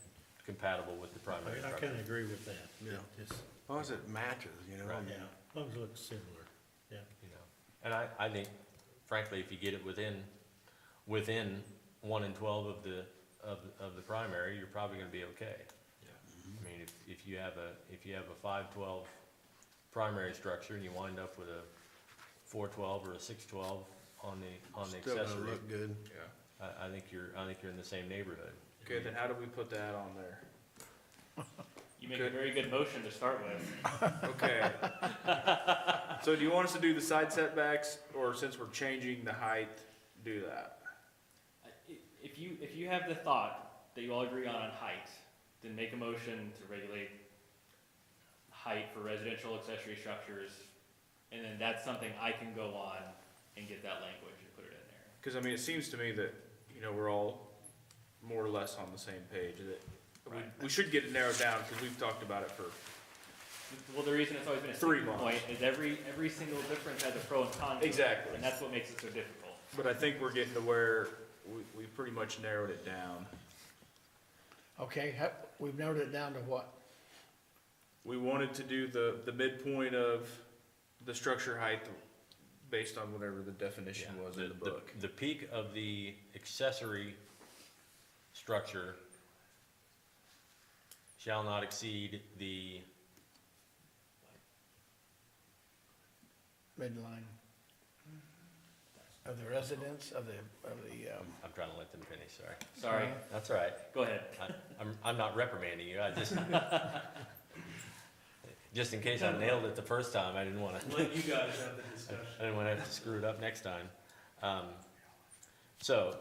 compatible with the I primary mean, I structure. kinda agree with that. Yeah. Just, As long as it matches, Right. yeah, as long as it looks similar, yeah. You know, and I think frankly, if you get it within 1 and 12 of the primary, you're probably gonna be okay. I mean, if you have a 512 primary structure and you wind up with a 412 or a 612 on the Still gonna accessory, look good. Yeah. I think you're in the same neighborhood. Okay, then how do we put that on there? You make a very good motion to start with. Okay. So do you want us to do the side setbacks, or since we're changing the height, do that? If you have the thought that you all agree on height, then make a motion to regulate height for residential accessory structures, and then that's something I can go on and get that language and put it in there. Because, I mean, it seems to me that, we're all more or less on the same page, that we should get it narrowed down, because we've talked about it for, Well, the reason it's always been a 3 sticking months. point is every single difference has a pro and con. to it, Exactly. And that's what makes it so difficult. but I think we're getting to where we pretty much narrowed it down. Okay, we've narrowed it down to what? We wanted to do the midpoint of the structure height based on whatever the definition Yeah, was in the book. The peak of the accessory structure shall not exceed the, Midline? Of the residents, I'm trying to let them finish, sorry. Sorry, That's all right. go ahead. I'm not reprimanding you, I just in case I nailed it the first time, I didn't wanna, Let you guys have the discussion. I didn't wanna have to screw it up next time. So,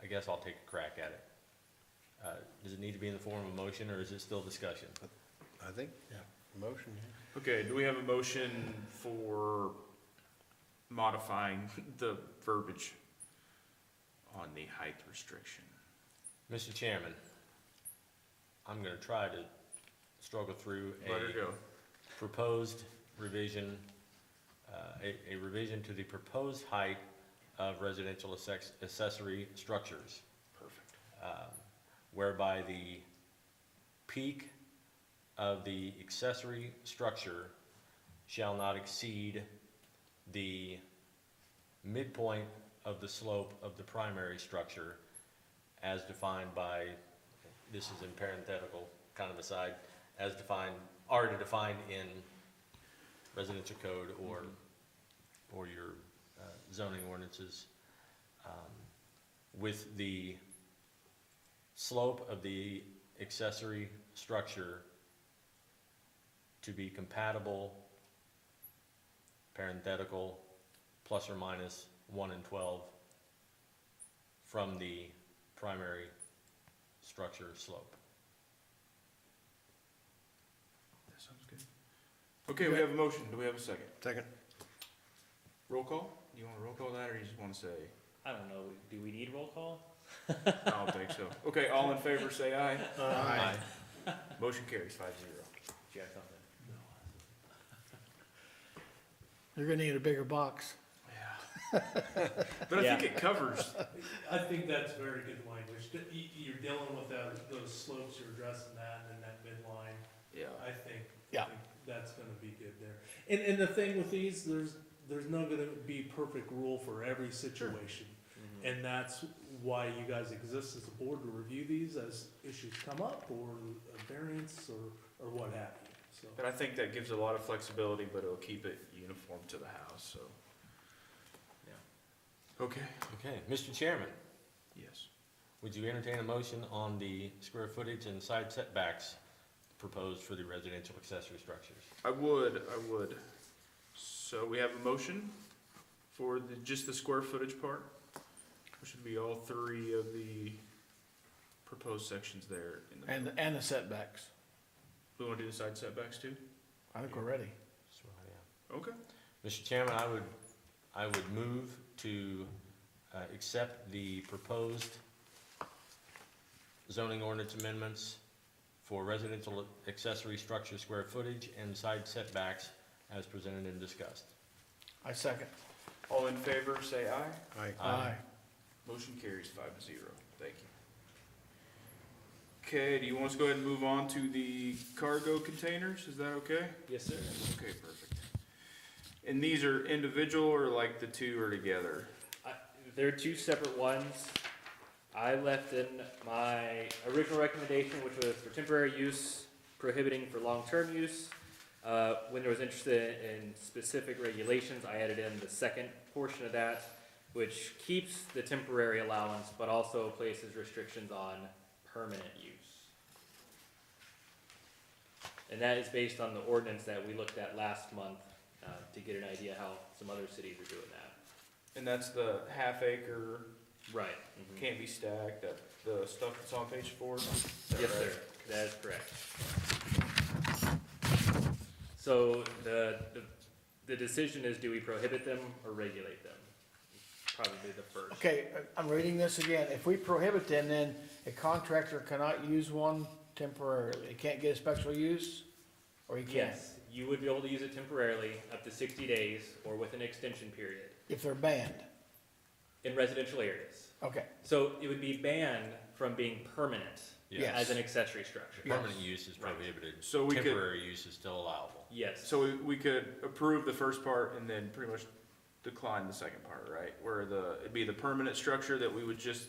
I guess I'll take a crack at it. Does it need to be in the form of a motion, or is it still discussion? I think, Yeah. motion, yeah. Okay, do we have a motion for modifying the verbiage on the height restriction? Mr. Chairman, I'm gonna try to struggle through Let her a go. proposed revision, a revision to the proposed height of residential accessory structures, Perfect. whereby the peak of the accessory structure shall not exceed the midpoint of the slope of the primary structure as defined by, this is in parenthetical, kind of aside, as defined, already defined in residential code or your zoning ordinances, with the slope of the accessory structure to be compatible, parenthetical, plus or minus 1 and 12 from the primary structure slope. That sounds good. Okay, we have a motion. Do we have a second? Second. Roll call? Do you want to roll call that, or you just want to say? I don't know, do we need roll call? I don't think so. Okay, all in favor, say aye. Aye. Motion carries 5-0. Do you have something? you're gonna need a bigger box. Yeah. But I think it covers, I think that's very good language. You're dealing with those slopes, you're addressing that, and then that midline. yeah. I think Yeah. that's gonna be good there. And the thing with these, there's not gonna be perfect rule for every situation. And that's why you guys exist as a board to review these as issues come up, or a variance, or what have you, so. But I think that gives a lot of flexibility, but it'll keep it uniform to the house, so. Yeah. Okay. Okay, Mr. Chairman, Yes. would you entertain a motion on the square footage and side setbacks proposed for the residential accessory structures. I would. So we have a motion for just the square footage part, which would be all three of the proposed sections there in the. And the setbacks. We wanna do the side setbacks too? I think we're ready. So, yeah. Okay. Mr. Chairman, I would move to accept the proposed zoning ordinance amendments for residential accessory structure square footage and side setbacks as presented and discussed. I second. All in favor, say aye. Aye. Motion carries 5-0. Thank you. Okay, do you want us to go ahead and move on to the cargo containers? Is that okay? Yes, sir. Okay, perfect. And these are individual or like the two are together? They're two separate ones. I left in my original recommendation, which was for temporary use, prohibiting for long-term use. When there was interest in specific regulations, I added in the second portion of that, which keeps the temporary allowance, but also places restrictions on permanent use. And that is based on the ordinance that we looked at last month, to get an idea how some other cities are doing that. And that's the half acre, Right. can't be stacked, that, the stuff that's on page 4? Yes, sir, that is correct. So the decision is, do we prohibit them or regulate them? Probably the first. Okay, I'm reading this again. If we prohibit them, then a contractor cannot use one temporarily. He can't get a special use, or he can? Yes, you would be able to use it temporarily up to 60 days or with an extension period If they're banned. in residential areas. Okay, So it would be banned from being permanent Yes. as an accessory structure. Yes. Permanent use is prohibited. So we could- Temporary use is still allowable. Yes. So we could approve the first part and then pretty much decline the second part, right? Where it'd be the permanent structure that we would just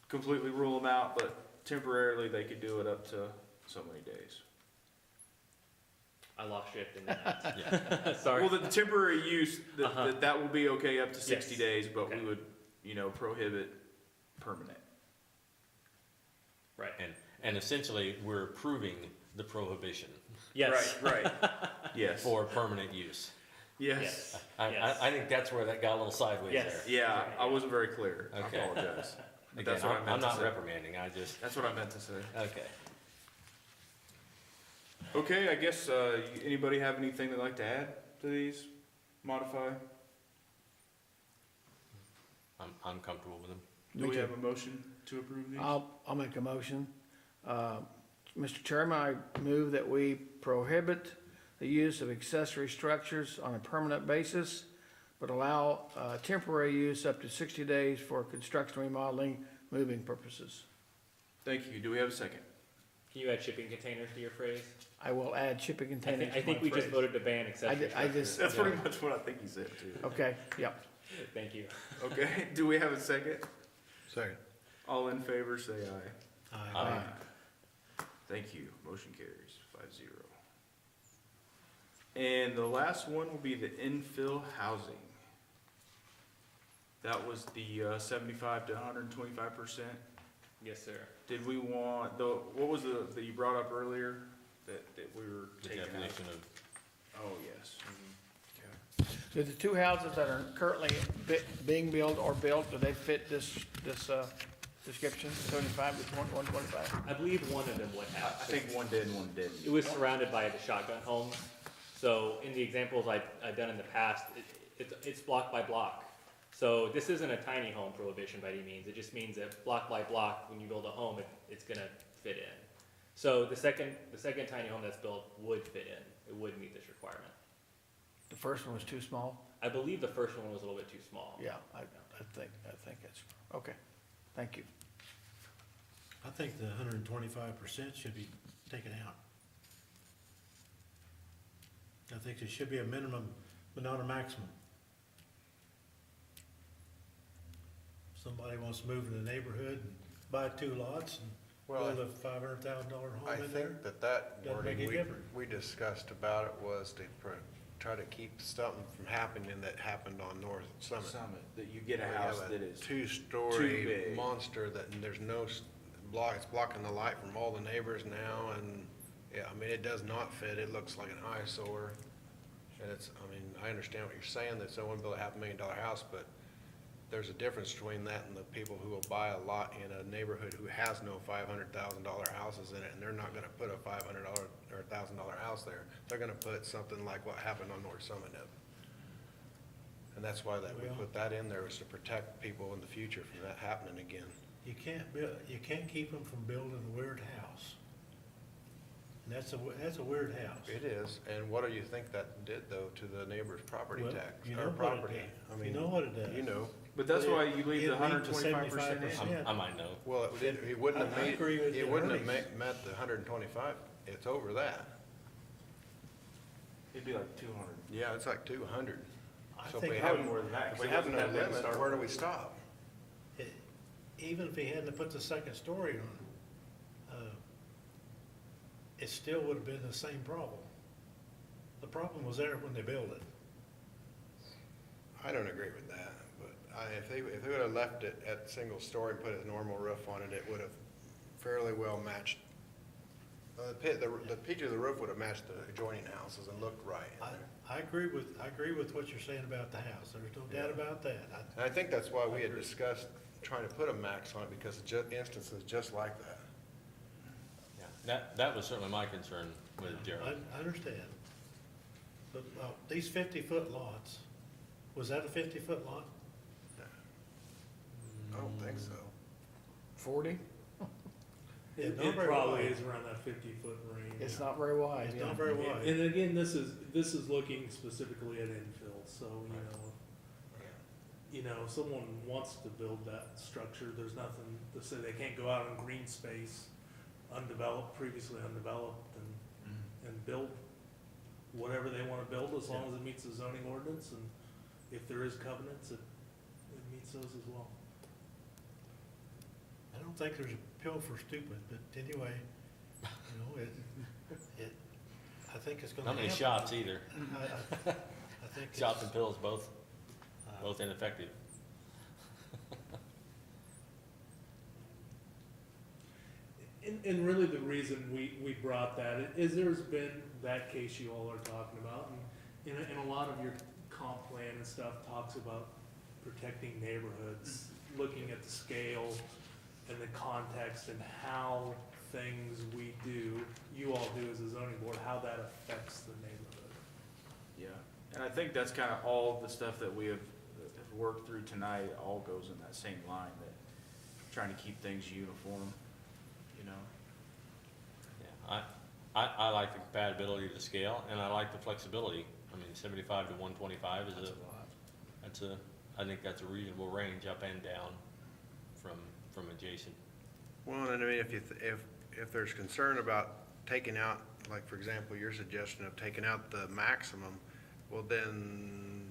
completely rule them out, but temporarily they could do it up to so many days. I lost shift in that. Yeah. Sorry. Well, the temporary use, Uh-huh. that will be okay up to 60 Yes. days, but we Okay. would, prohibit permanent. Right. And essentially, we're approving the prohibition Yes. Right, yes. for permanent use. Yes. Yes. I, Yes. I think that's where that got a little sideways Yes. there. Yeah, I wasn't very clear. I Okay. apologize. But Again, that's what I I'm meant to not say. reprimanding, I just, That's what I meant to say. okay. Okay, I guess, anybody have anything they'd like to add to these? Modify? I'm comfortable with them. Do Me we too. have a motion to approve these? I'll make a motion. Mr. Chairman, I move that we prohibit the use of accessory structures on a permanent basis, but allow temporary use up to 60 days for construction, remodeling, moving purposes. Thank you. Do we have a second? Can you add shipping containers to your phrase? I will add shipping containers I to think my we just phrase. voted to ban accessory I just- structures. That's pretty much what I think he said too. Okay, yep. Thank you. Okay, do we have a second? Second. All in favor, say aye. Aye. Thank you. Motion carries 5-0. And the last one will be the infill housing. That was the 75 to 125%. Yes, sir. Did we want, what was that you brought up earlier that we were The taking out? definition of, Oh, yes. So the two houses that are currently being built or built, do they fit this description, 75 to 125? I believe one of them would I have. think one did and one didn't. It was surrounded by the shotgun homes. So in the examples I've done in the past, it's block by block. So this isn't a tiny home prohibition by any means. It just means that block by block, when you build a home, it's gonna fit in. So the second tiny home that's built would fit in. It would meet this requirement. The first one was too small? I believe the first one was a little bit too small. Yeah, I think that's, okay, thank you. I think the 125% should be taken out. I think there should be a minimum, but not a maximum. Somebody wants to move in the neighborhood and buy 2 lots and Well, build a $500,000 I home in there. think that Doesn't make wording any difference. we discussed about it was to try to keep something from happening that happened on North Summit. Summit, that you get a where you house have a that is. two-story big. monster that there's no it's blocking the light from all the neighbors now, and, yeah, I mean, it does not fit, it looks like an eyesore. And it's, I mean, I understand what you're saying, that someone built a $500,000 house, but there's a difference between that and the people who will buy a lot in a neighborhood who has no $500,000 houses in it, and they're not gonna put a $500 or $1,000 house there. They're gonna put something like what happened on North Summit. And that's why that we put that in there, was to protect people in the future from that happening again. You can't keep them from building a weird house. And that's a weird house. It is, and what do you think that did, though, to the neighbor's property Well, tax, you or know what it property? does. I You mean, know what it does. You know, But that's why you leave the It meet the 125% in. 75%. I might know. well, it wouldn't have I made, agree with it you, wouldn't have Ernie. met the 125, it's over that. It'd be like 200. Yeah, it's like 200. I So if think we Probably have, more than that. if 'cause we it have wasn't no that bad to limit, start where do with. we stop? Even if he hadn't put the second story on, it still would have been the same problem. The problem was there when they built it. I don't agree with that, but if they would have left it at single story and put a normal roof on it, it would have fairly well matched. The pitch of the roof would have matched the adjoining houses and looked right. I agree with what you're saying about the house. There's no doubt about that. And I think that's why we had discussed trying to put a max on it, because of instances just like that. Yeah, that was certainly my concern with Gerald. I understand. But these 50-foot lots, was that a 50-foot lot? I don't think so. 40? It not very probably wide. is around that 50-foot range. It's not very wide. It's yeah. not very wide. And again, this is looking specifically at infill, so, you know, if someone wants to build that structure, there's nothing to say they can't go out on green space, previously undeveloped, and build whatever they wanna build, as long as it meets the zoning ordinance, and if there is covenants, it meets those as well. I don't think there's a pill for stupid, but anyway, I think it's gonna Not happen. many shots either. I think Shots and it's, pills, both ineffective. And really the reason we brought that is there's been that case you all are talking about, and a lot of your comp plan and stuff talks about protecting neighborhoods, looking at the scale and the context and how things we do, you all do as a zoning board, how that affects the neighborhood. Yeah, and I think that's kind of all the stuff that we have worked through tonight, all goes in that same line, that trying to keep things uniform, you know? Yeah, I like the compatibility to the scale, and I like the flexibility. I mean, 75 to 125 is I think that's a reasonable range up and down from adjacent. Well, and I mean, if there's concern about taking out, like, for example, your suggestion of taking out the maximum, well, then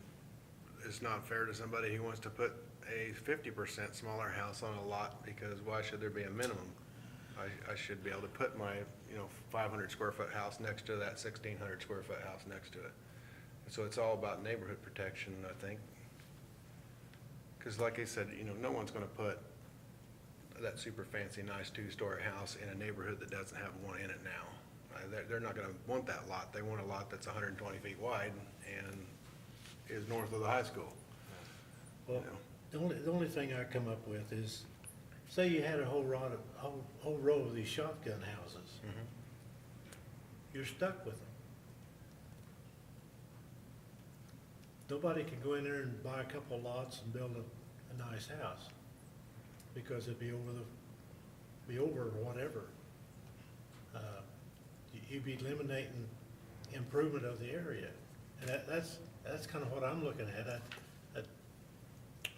it's not fair to somebody who wants to put a 50% smaller house on a lot, because why should there be a minimum? I should be able to put my, 500 square foot house next to that 1,600 square foot house next to it. And so it's all about neighborhood protection, I think. Because like I said, no one's gonna put that super fancy, nice two-story house in a neighborhood that doesn't have one in it now. They're not gonna want that lot. They want a lot that's 120 feet wide and is north of the high school. well, the only thing I come up with is, say you had a whole row of these shotgun houses. You're stuck with them. Nobody can go in there and buy a couple of lots and build a nice house, because it'd be over whatever. You'd be eliminating improvement of the area. And that's kind of what I'm looking at.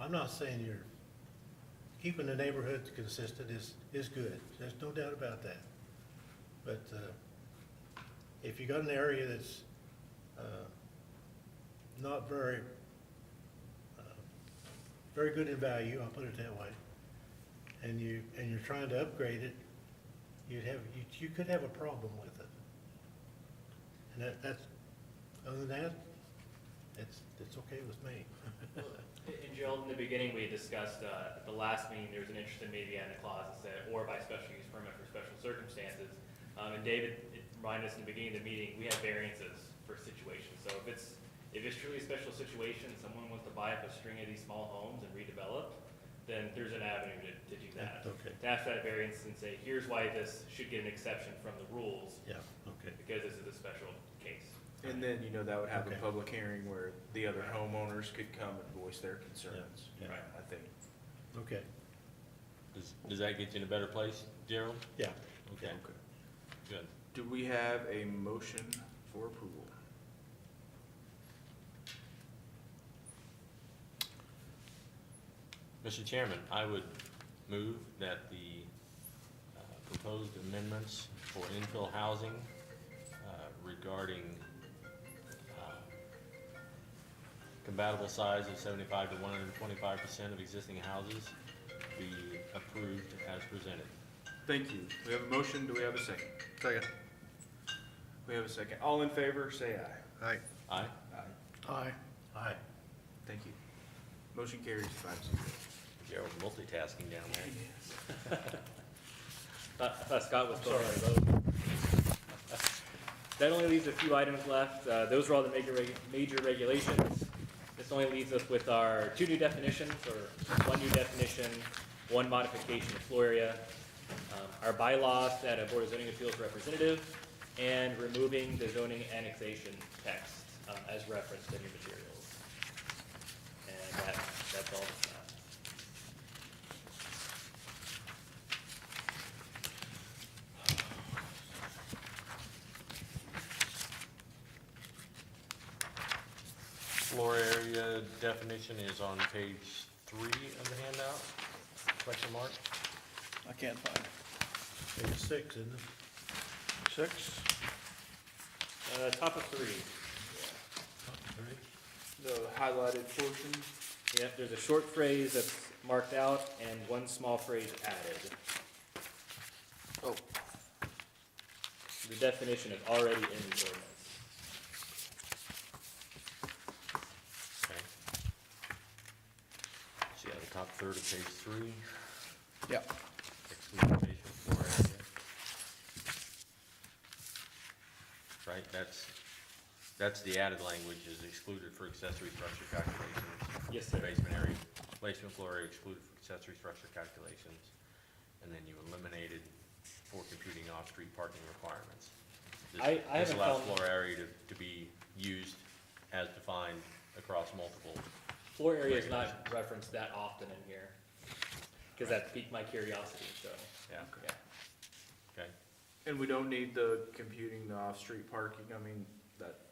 I'm not saying keeping the neighborhood consistent is good. There's no doubt about that. But, if you got an area that's, not very good in value, I'll put it that way, and you're trying to upgrade it, you could have a problem with it. And that's, other than that, it's okay with me. And Gerald, in the beginning, we discussed, at the last meeting, there was an interest in maybe adding a clause that said, or by special use permit for special circumstances. And David reminded us in the beginning of the meeting, we have variances for situations. So if it's truly a special situation, someone wants to buy up a string of these small homes and redevelop, then there's an avenue to do that. Okay, To ask that variance and say, here's why this should get an exception from the rules, yeah, okay. because this is a special case. And then, that would have a Okay. public hearing where the other homeowners could come and voice their concerns. Yeah, yeah. Right. I think. Okay, Does that get you in a better place, Gerald? yeah. Okay, good. Do we have a motion for approval? Mr. Chairman, I would move that the proposed amendments for infill housing regarding compatible size of 75 to 125% of existing houses be approved as presented. Thank you. We have a motion. Do we have a second? Second. We have a second. All in favor, say aye. Aye. Aye? Aye. Aye. Aye. Thank you. Motion carries 5-0. Gerald multitasking down there. I thought Scott was still on the vote. That only leaves a few items left. Those are all the major regulations. This only leaves us with our 2 new definitions, or 1 new definition, 1 modification of floor area, our bylaws that a Board of Zoning Appeals representative, and removing the zoning annexation text as referenced in your materials. And that's all that's left. Floor area definition is on page 3 of the handout, question mark. I can't find it. Page 6, isn't it? 6? Top of 3. The highlighted portion. Yep, there's a short phrase that's marked out and 1 small phrase added. Oh, The definition is already in the ordinance. Okay. See at the top third of page 3, yeah. exclusion floor area. Right, that's the added language is excluded for accessory structure calculations. Yes, sir. Basement area, basement floor area excluded for accessory structure calculations. And then you eliminated for computing off-street parking requirements. This- I This haven't allows found- floor area to be used as defined across multiple. Floor area is not referenced that often in here, because that piqued my curiosity, so, Yeah, yeah. okay. And we don't need the computing the off-street parking. I mean,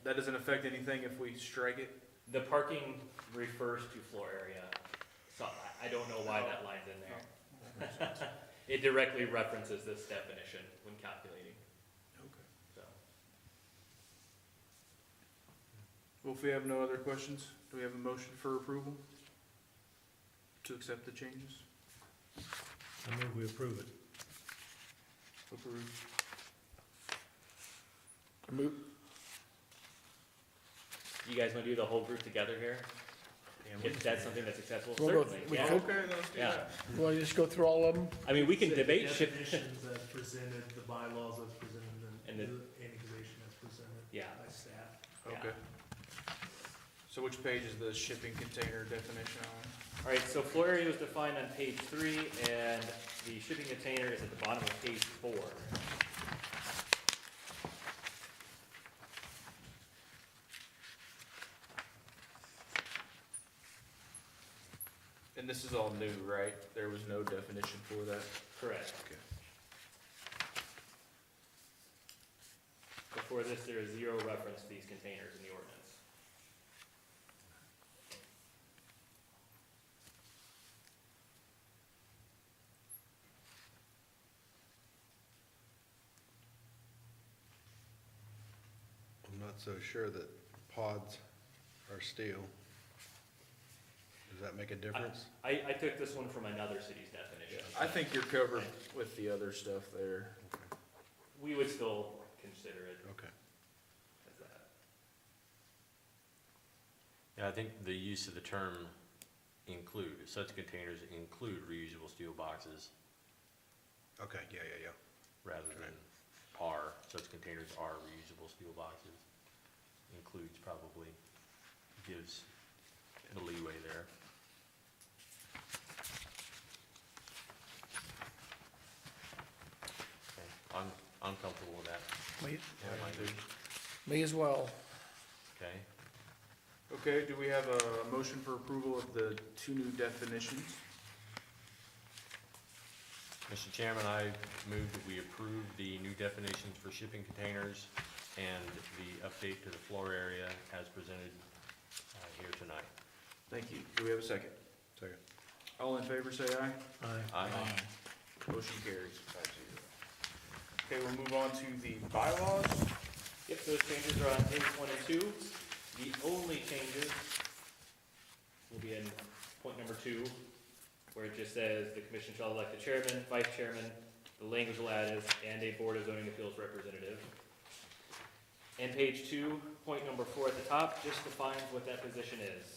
that doesn't affect anything if we strike it. The parking refers to floor area, so I don't know why that line's in there. It directly references this definition when calculating, Okay. so. Well, if we have no other questions, do we have a motion for approval? To accept the changes? I move we approve it. Approved. Move. You guys wanna do the whole group together here? And we- If that's something that's acceptable, We'll go- certainly, we yeah. could- Okay, let's do Yeah. that. You want to just go through all of them? I mean, we can Say debate the shift, definitions as presented, the bylaws as presented, And and the- the annexation as presented Yeah. by staff. Yeah. Okay. So which page is the shipping container definition on? All right, so floor area was defined on page 3, and the shipping container is at the bottom of page 4. And this is all new, right? There was no definition for that? Correct. Okay. Before this, there is 0 reference to these containers in the ordinance. I'm not so sure that pods are steel. Does that make a difference? I took this one from another city's definition. I think you're covered with the other stuff there. We would still consider it Okay. as that. Yeah, I think the use of the term include, such containers include reusable steel boxes Okay, yeah. rather than are, such containers are reusable steel boxes. Includes probably gives the leeway there. Okay, I'm comfortable with that. Me, language. me as well. Okay, Okay, do we have a motion for approval of the two new definitions? Mr. Chairman, I move that we approve the new definitions for shipping containers and the update to the floor area as presented here tonight. Thank you. Do we have a second? Second. All in favor, say aye. Aye. Motion carries 5-0. Okay, we'll move on to the bylaws. Yep, those changes are on page 1 and 2. The only changes will be in point number 2, where it just says the commission shall elect a chairman, vice chairman, the language will add is, and a board of zoning appeals representative. And page 2, point number 4 at the top, just defines what that position is.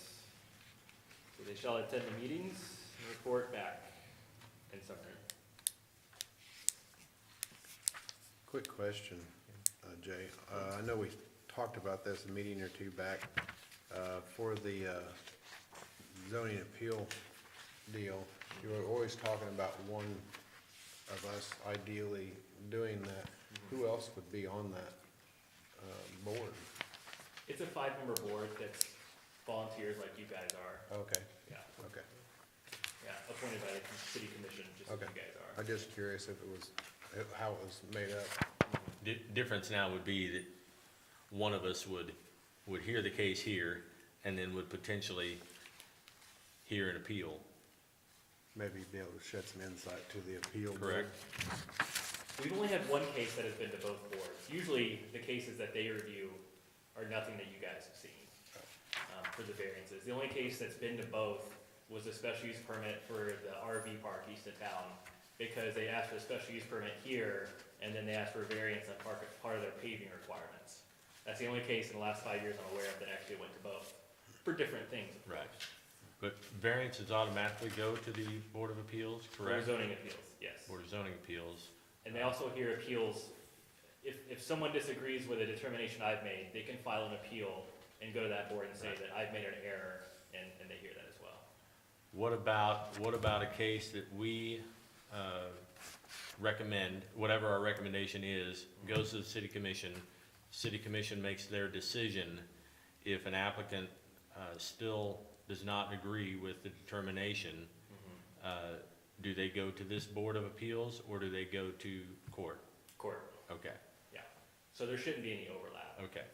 So they shall attend the meetings and report back in summary. Quick question, Jay. I know we talked about this a meeting or two back, for the zoning appeal deal. You were always talking about one of us ideally doing that. Who else would be on that board? It's a 5-member board that's volunteers like you guys are. Okay, Yeah, okay. yeah, appointed by the city commission, just as Okay. you guys are. I'm just curious if it was, how it was made up. Difference now would be that one of us would hear the case here and then would potentially hear an appeal. Maybe be able to shed some insight to the appeal board. Correct. We've only had one case that has been to both boards. Usually, the cases that they review are nothing that you guys have seen for the variances. The only case that's been to both was a special use permit for the RV park east of town, because they asked for a special use permit here, and then they asked for a variance on part of their paving requirements. That's the only case in the last 5 years I'm aware of that actually went to both, for different things. of Right. course. But variances automatically go to the Board of Appeals, For correct? zoning appeals, yes. Board of Zoning Appeals. And they also hear appeals, if someone disagrees with a determination I've made, they can file an appeal and go to that board and say that I've made an error, and they hear that as well. What about a case that we recommend, whatever our recommendation is, goes to the city commission makes their decision. If an applicant still does not agree with the determination, do they go to this Board of Appeals or do they go to court? Court, Okay, yeah. So there shouldn't be any overlap. okay.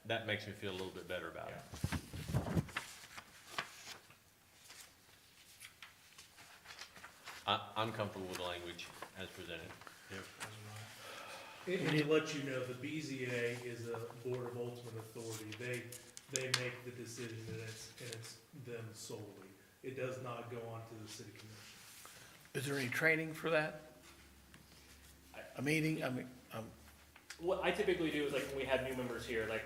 That makes me feel a little bit better about it. I'm comfortable with the language as presented. And to let you know, the BZA is a board of ultimate authority. They make the decision, and it's them solely. It does not go on to the city commission. Is there any training for that? A meeting, I mean, What I typically do is, like, when we have new members here, like,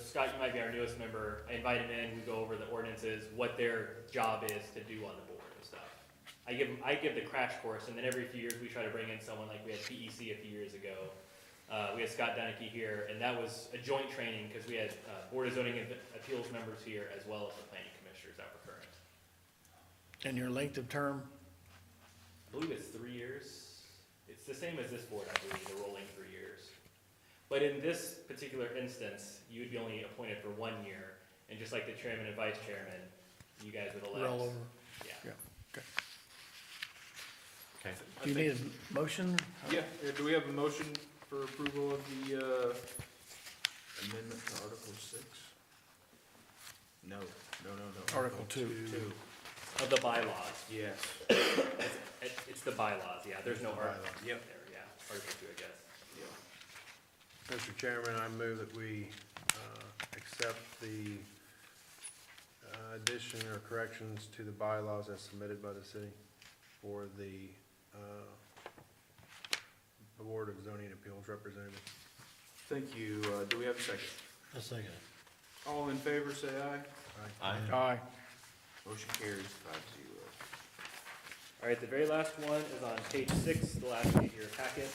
Scott, you might be our newest member, I invite him in, we go over the ordinances, what their job is to do on the board and stuff. I give the crash course, and then every few years, we try to bring in someone, like we had PEC a few years ago. We had Scott Danicky here, and that was a joint training, because we had Board of Zoning Appeals members here, as well as the planning commissioners that were current. and your length of term? I believe it's 3 years. It's the same as this board, I believe, the rolling 3 years. But in this particular instance, you would be only appointed for 1 year, and just like the chairman and vice chairman, you guys would elect. Roll over? Yeah. Yeah, okay. Okay. Do you need a motion? Yeah, do we have a motion for approval of the amendment to Article 6? No. Article 2. 2. Of the bylaws. Yes. It's the bylaws, yeah, there's no article Bylaws. there, yeah, Article 2, I guess. Mr. Chairman, I move that we accept the addition or corrections to the bylaws as submitted by the city for the Board of Zoning Appeals representative. Thank you. Do we have a second? A second. All in favor, say aye. Aye. Aye. Motion carries 5-0. All right, the very last one is on page 6, the last page of your packet.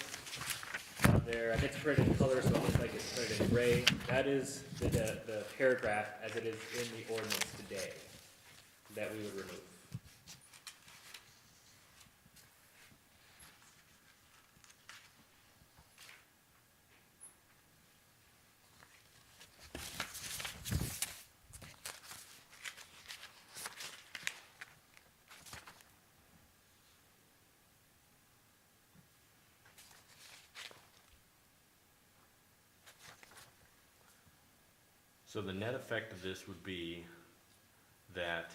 Down there, and it's printed in color, so it looks like it's printed in gray. That is the paragraph as it is in the ordinance today that we would remove. So the net effect of this would be that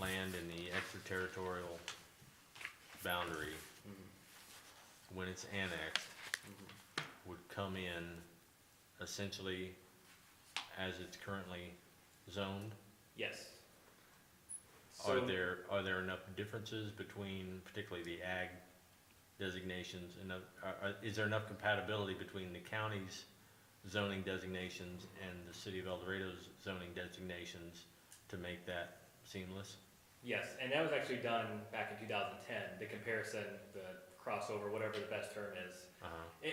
land in the extraterritorial boundary, when it's annexed, would come in essentially as it's currently zoned? Yes. Are So- there enough differences between particularly the ag designations and, is there enough compatibility between the county's zoning designations and the city of El Dorado's zoning designations to make that seamless? Yes, and that was actually done back in 2010, the comparison, the crossover, whatever the best term is.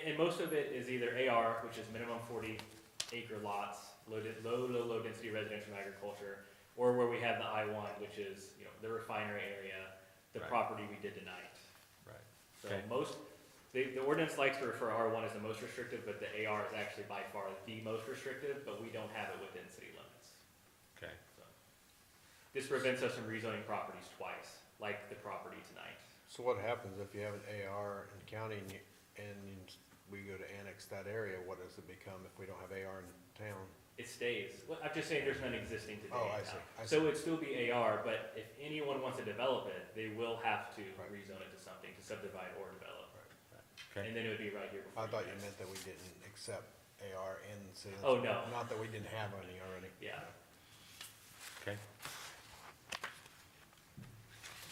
And most of it is either AR, which is minimum 40-acre lots, low density residential and agriculture, or where we have the I-1, which is, the refinery area, the Right. property we did tonight. Right. So Okay. the ordinance likes to refer R1 as the most restrictive, but the AR is actually by far the most restrictive, but we don't have it within city limits. Okay. So this prevents us from rezoning properties twice, like the property tonight. So what happens if you have an AR in county and we go to annex that area, what does it become if we don't have AR in town? It stays. Well, I'm just saying there's none existing today. Oh, I now. see, I So see. it'd still be AR, but if anyone wants to develop it, they will have to Right. rezone it to something, to subdivide or develop. Okay. And then it would be right here before I thought you guys. meant that we didn't accept AR in the city. Oh, no. Not that we didn't have any already. Yeah. Okay.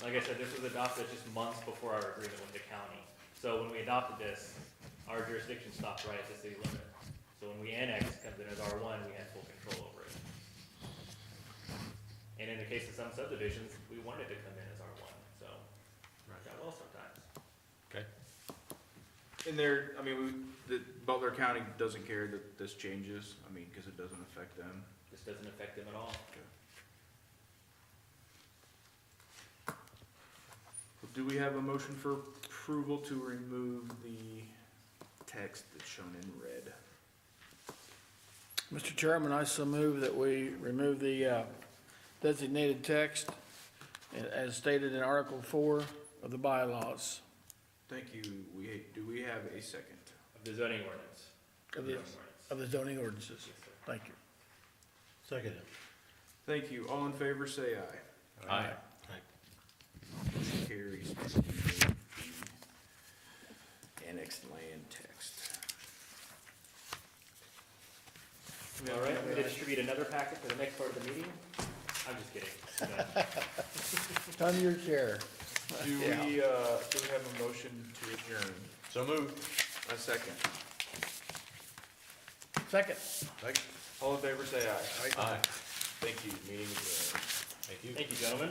Like I said, this was adopted just months before our agreement with the county. So when we adopted this, our jurisdiction stopped right at the city limit. So when we annexed, comes in as R1, we had full control over it. And in the case of some subdivisions, we wanted to come in as R1, so Right. got well sometimes. Okay. And there, the Butler County doesn't care that this changes, because it doesn't affect them. This doesn't affect them at all. Do we have a motion for approval to remove the text that's shown in red? Mr. Chairman, I so move that we remove the designated text as stated in Article 4 of the bylaws Thank you. Do we have a second? Of the zoning ordinance. of the, of the zoning ordinances. Yes, sir. Thank you. Second. Thank you. All in favor, say aye. Aye. Motion carries. Annexed land text. All right, I'm gonna distribute another packet for the next part of the meeting. I'm just kidding. Turn to your chair. Do we have a motion to adjourn? So moved. A second. Second. All in favor, say aye. Aye. Thank you. Meeting adjourned. Thank you. Thank you, gentlemen.